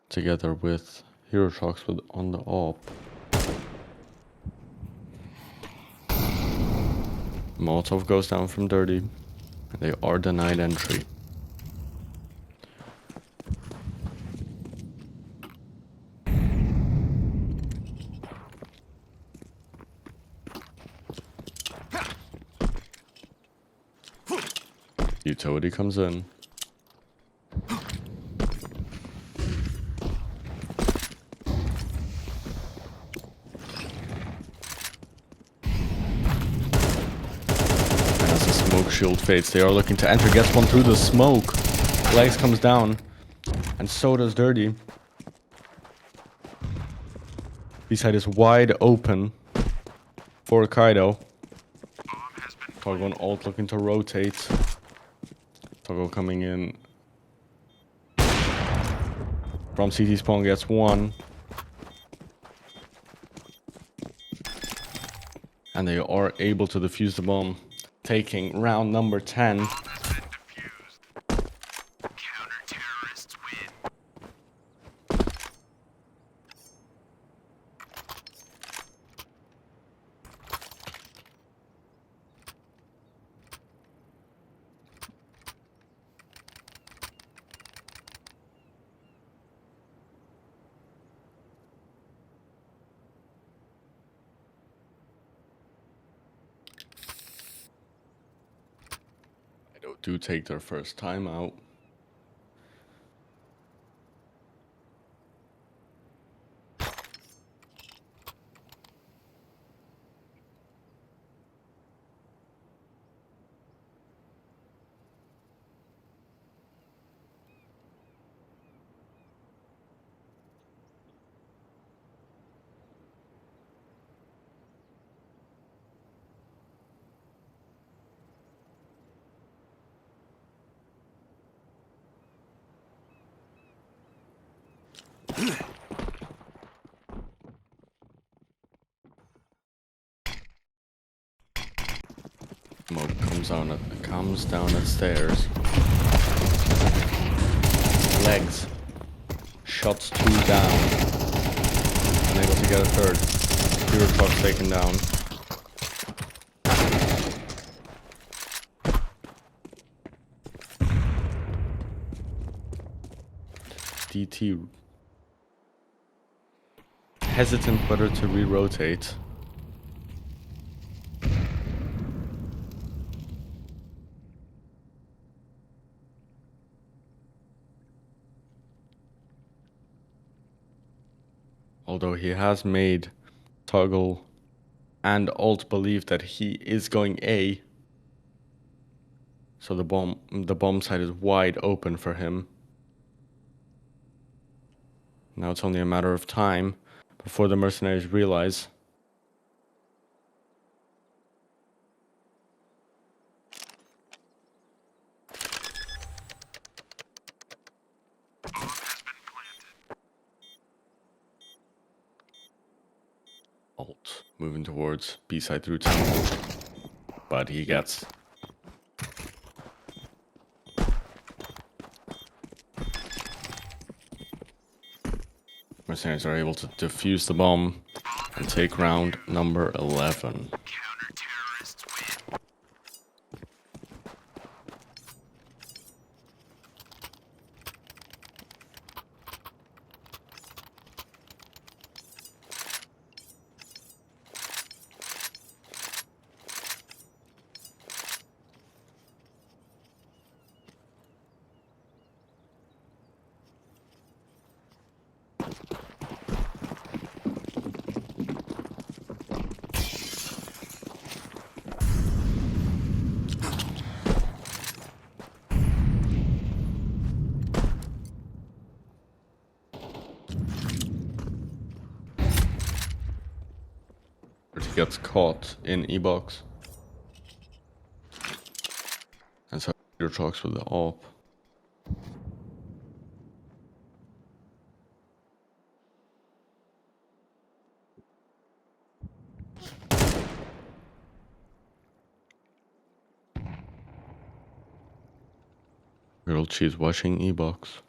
together with Hero Trucks on the AWP. Molotov goes down from Dirty, and they are denied entry. Utility comes in. As the smoke shield fades, they are looking to enter. Gets one through the smoke. Legs comes down. And so does Dirty. B-side is wide open for Kaido. Toggle and ult looking to rotate. Toggle coming in from CT spawn, gets one. And they are able to defuse the bomb, taking round number 10. Do take their first time out. Smoke comes down the stairs. Legs. Shots 2 down. Unable to get a third. Hero truck's taken down. DT hesitant whether to re-rotate. Although he has made Toggle and ult believe that he is going A. So the bomb site is wide open for him. Now it's only a matter of time before the mercenaries realize. Ult moving towards B side through temple, but he gets mercenaries are able to defuse the bomb and take round number 11. He gets caught in E-box. And so your trucks with the AWP. Girl, she's watching E-box.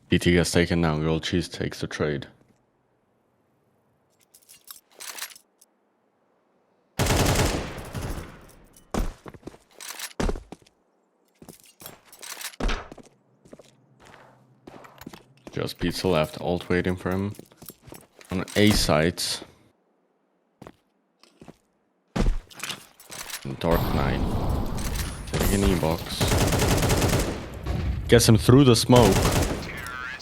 DT gets taken down, Girl Cheese takes the trade. Just pizza left, ult waiting for him. On A sites. Dark Knight. Taking an E-box. Gets him through the smoke.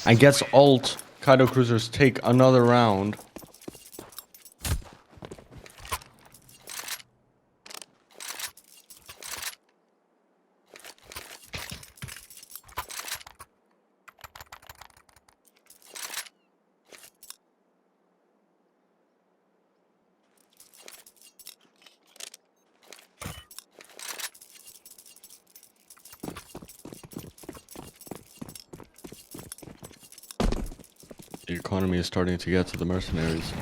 And gets ult Kaido cruisers take another round. The economy is starting to get to the mercenaries.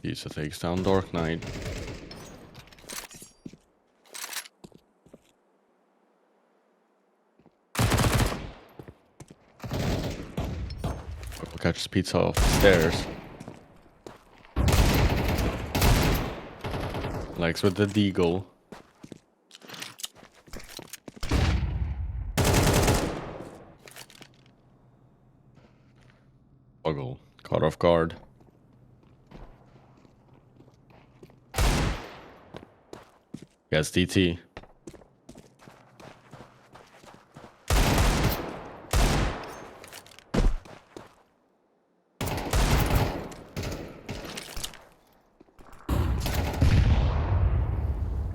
Pizza takes down Dark Knight. Catches Pizza off the stairs. Legs with the deagle. Buggle. Caught off guard. Gets DT.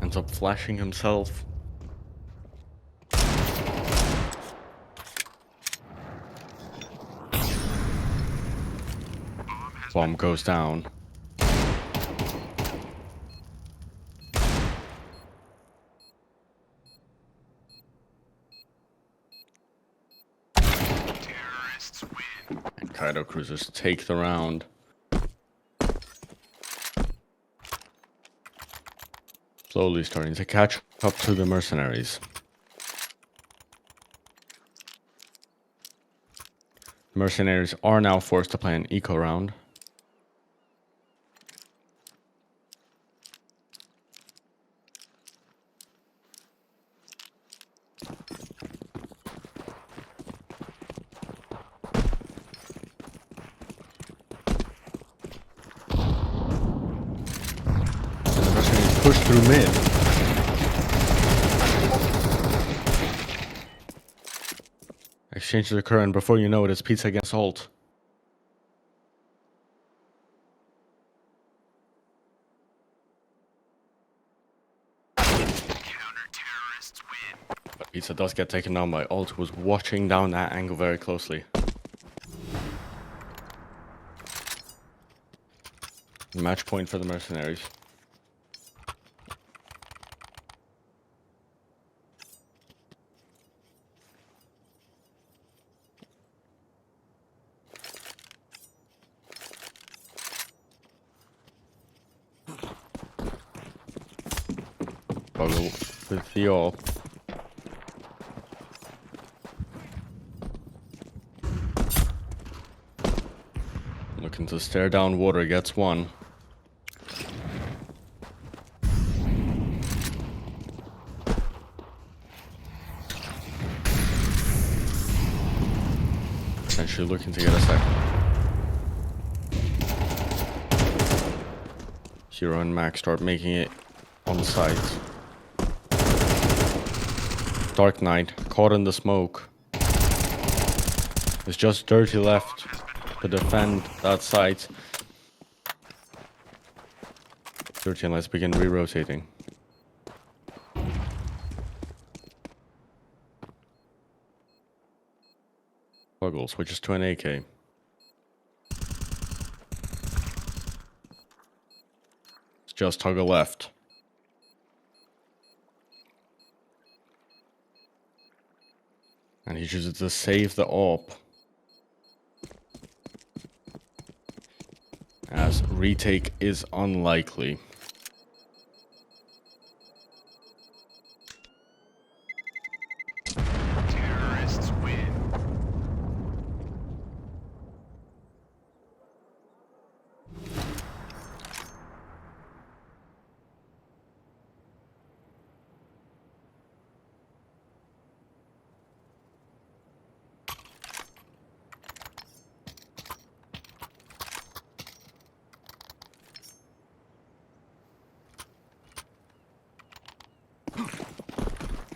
Ends up flashing himself. Bomb goes down. And Kaido cruisers take the round. Slowly starting to catch up to the mercenaries. Mercenaries are now forced to play an eco round. And the mercenaries push through mid. Exchanges occur, and before you know it, it's Pizza against ult. But Pizza does get taken down by ult, who was watching down that angle very closely. Match point for the mercenaries. Buggle with the AWP. Looking to stare down water, gets one. Potentially looking to get a second. Hero and Max start making it on site. Dark Knight caught in the smoke. It's just Dirty left to defend that site. Dirty, and let's begin re-rotating. Buggle switches to an AK. It's just Tuggle left. And he chooses to save the AWP. As retake is unlikely. Terrorists win.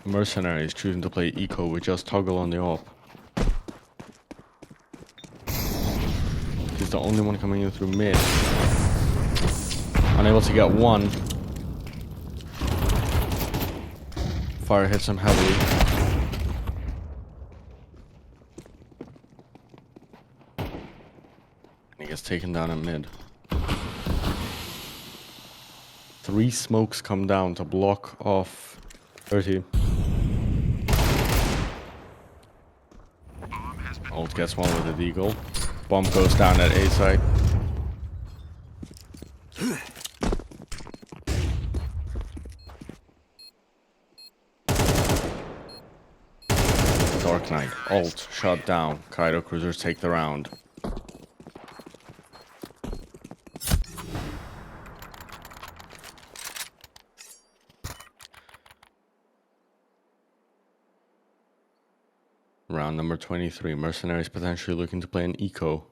Mercenaries choosing to play eco with just toggle on the AWP. He's the only one coming in through mid. Unable to get one. Fire hits him heavily. And he gets taken down at mid. 3 smokes come down to block off 30. Ult gets one with a deagle. Bomb goes down at A side. Dark Knight, ult, shot down. Kaido cruisers take the round. Round number 23. Mercenaries potentially looking to play an eco.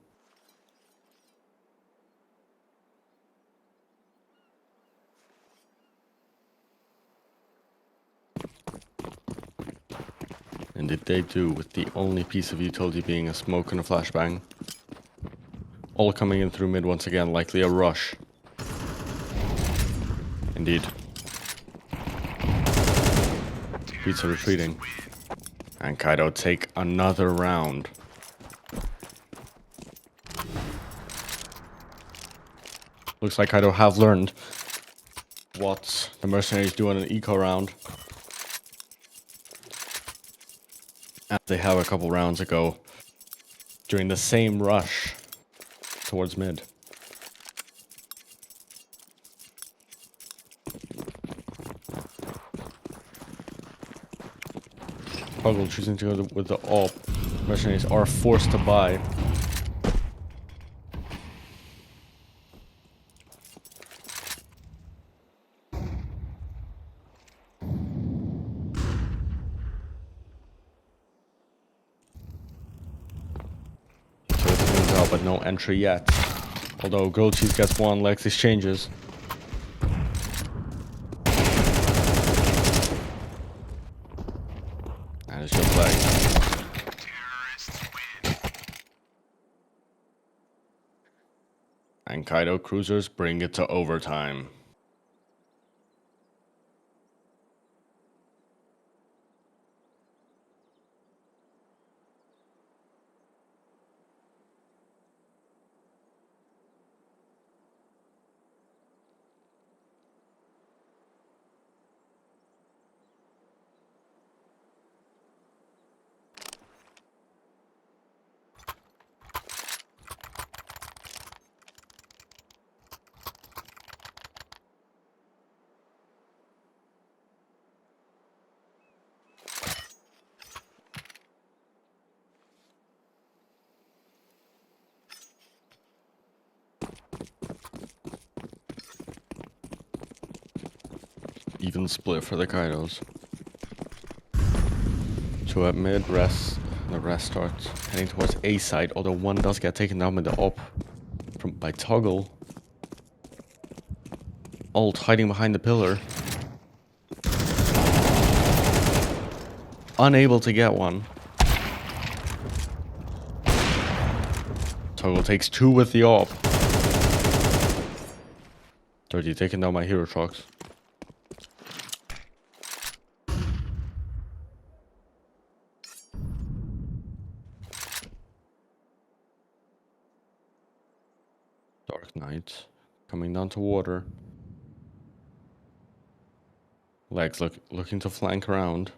Indeed they do, with the only piece of utility being a smoke and a flashbang. All coming in through mid once again, likely a rush. Indeed. Pizza retreating. And Kaido take another round. Looks like Kaido have learned what the mercenaries do on an eco round. As they have a couple rounds ago during the same rush towards mid. Puggle choosing to go with the AWP. Mercenaries are forced to buy. So it turns out, but no entry yet. Although Grilled Cheese gets one, Lex exchanges. And it's just like and Kaido cruisers bring it to overtime. Even split for the Kaidos. 2 at mid, rest. The rest starts heading towards A side, although one does get taken down with the AWP by Toggle. Ult hiding behind the pillar. Unable to get one. Toggle takes 2 with the AWP. 30 taken down by hero trucks. Dark Knight coming down to water. Legs looking to flank around.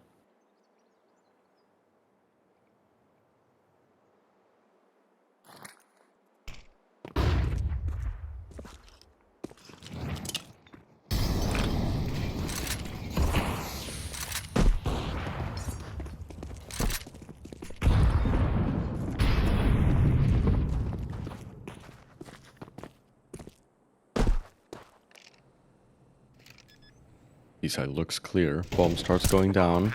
B-side looks clear. Bomb starts going down.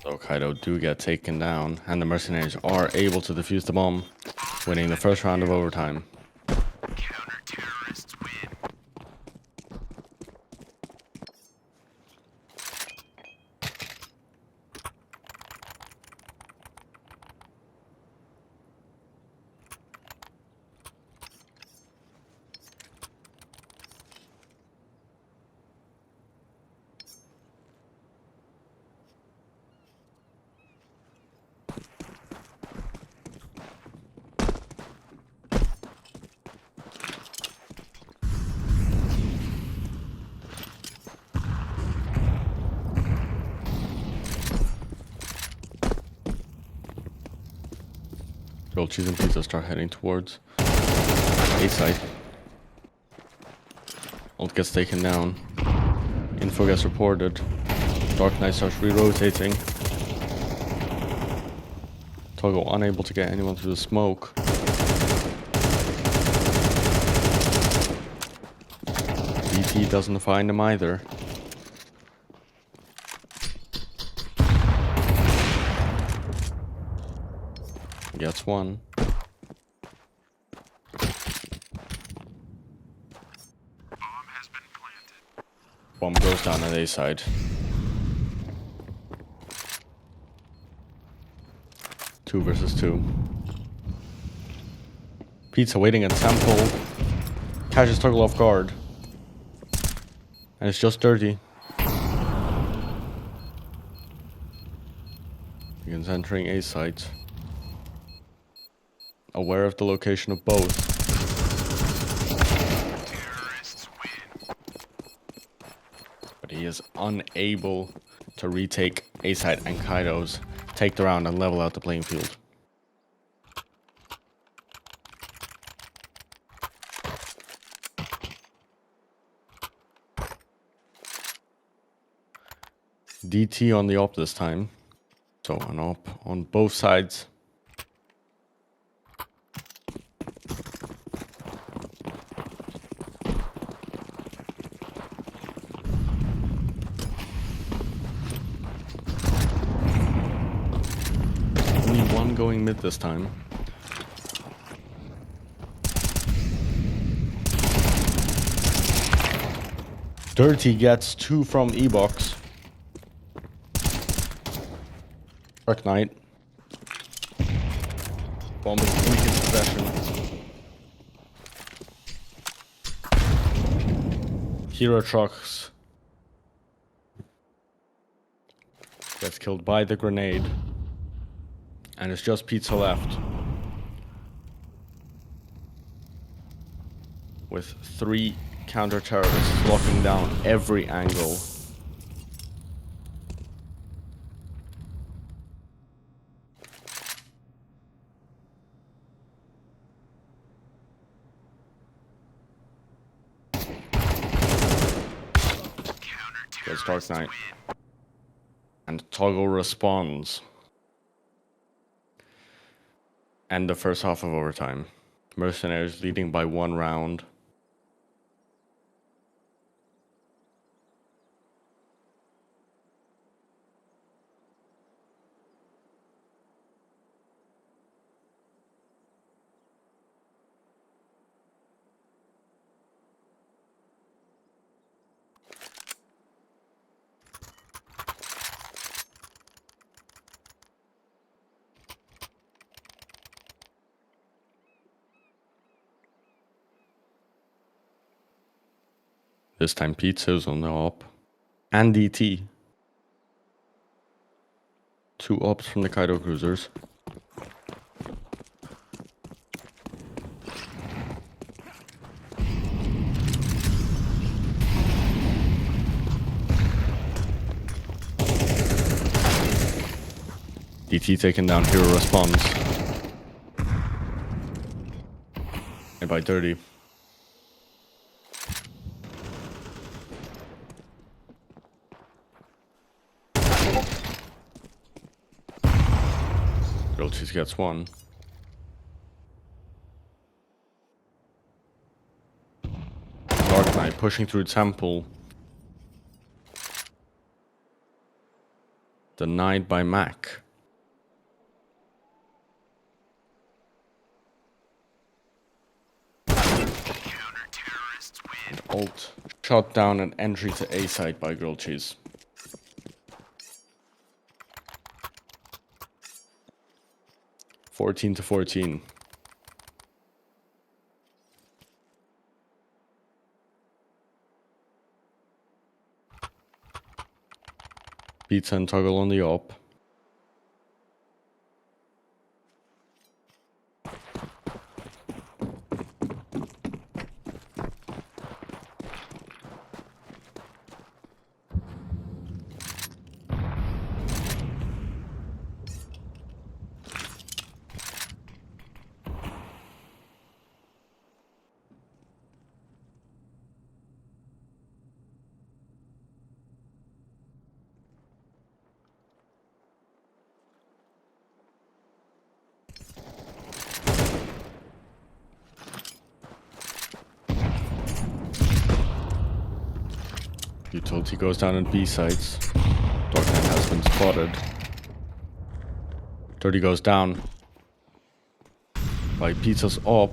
So Kaido do get taken down, and the mercenaries are able to defuse the bomb, winning the first round of overtime. Grilled cheese and pizza start heading towards A side. Ult gets taken down. Info gets reported. Dark Knight starts re-rotating. Toggle unable to get anyone through the smoke. DT doesn't find him either. Gets one. Bomb goes down at A side. 2 versus 2. Pizza waiting at Temple. Catches Toggle off guard. And it's just dirty. Begins entering A site. Aware of the location of both. But he is unable to retake A site and Kaido's take the round and level out the playing field. DT on the op this time. So an op on both sides. Only one going mid this time. Dirty gets 2 from E-Box. Dark Knight. Bomb is in his possession. Hero Trucks gets killed by the grenade. And it's just Pizza left. With 3 counter-terrorists locking down every angle. Gets Dark Knight. And Toggle responds. And the first half of overtime. Mercenaries leading by 1 round. This time Pizza's on the op. And DT. 2 ops from the Kaido cruisers. DT taken down, Hero responds. And by Dirty. She gets 1. Dark Knight pushing through Temple. Denied by Mac. And ult shot down an entry to A side by Grilled Cheese. $14 to 14. Pizza and Toggle on the op. Utility goes down on B sites. Dark Knight has been spotted. 30 goes down. By Pizza's up.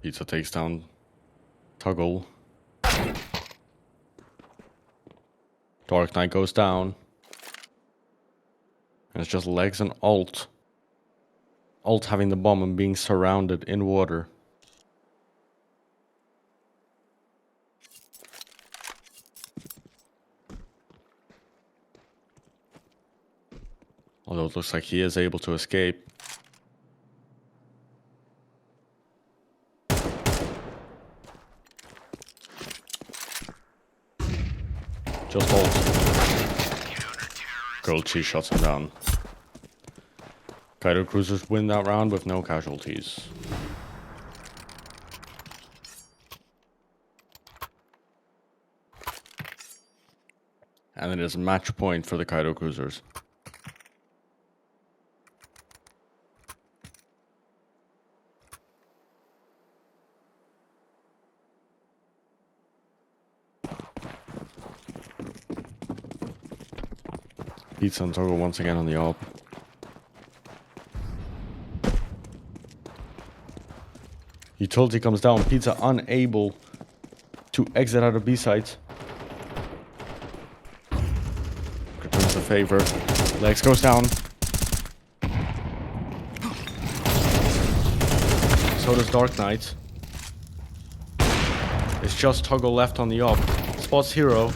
Pizza takes down Toggle. Dark Knight goes down. And it's just Legs and Alt. Alt having the bomb and being surrounded in water. Although it looks like he is able to escape. Just Alt. Gold Cheese shuts him down. Kaido cruisers win that round with no casualties. And it is match point for the Kaido cruisers. Pizza and Toggle once again on the op. Utility comes down. Pizza unable to exit out of B sites. Returns the favor. Legs goes down. So does Dark Knight. It's just Toggle left on the op. Spots Hero.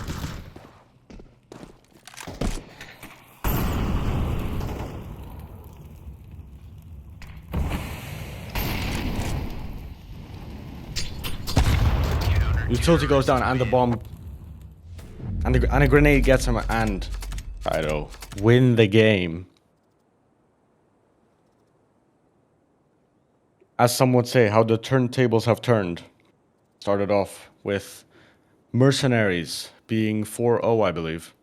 Utility goes down and the bomb and a grenade gets him and Kaido win the game. As some would say, how the turntables have turned. Started off with Mercenaries being 4-0, I believe.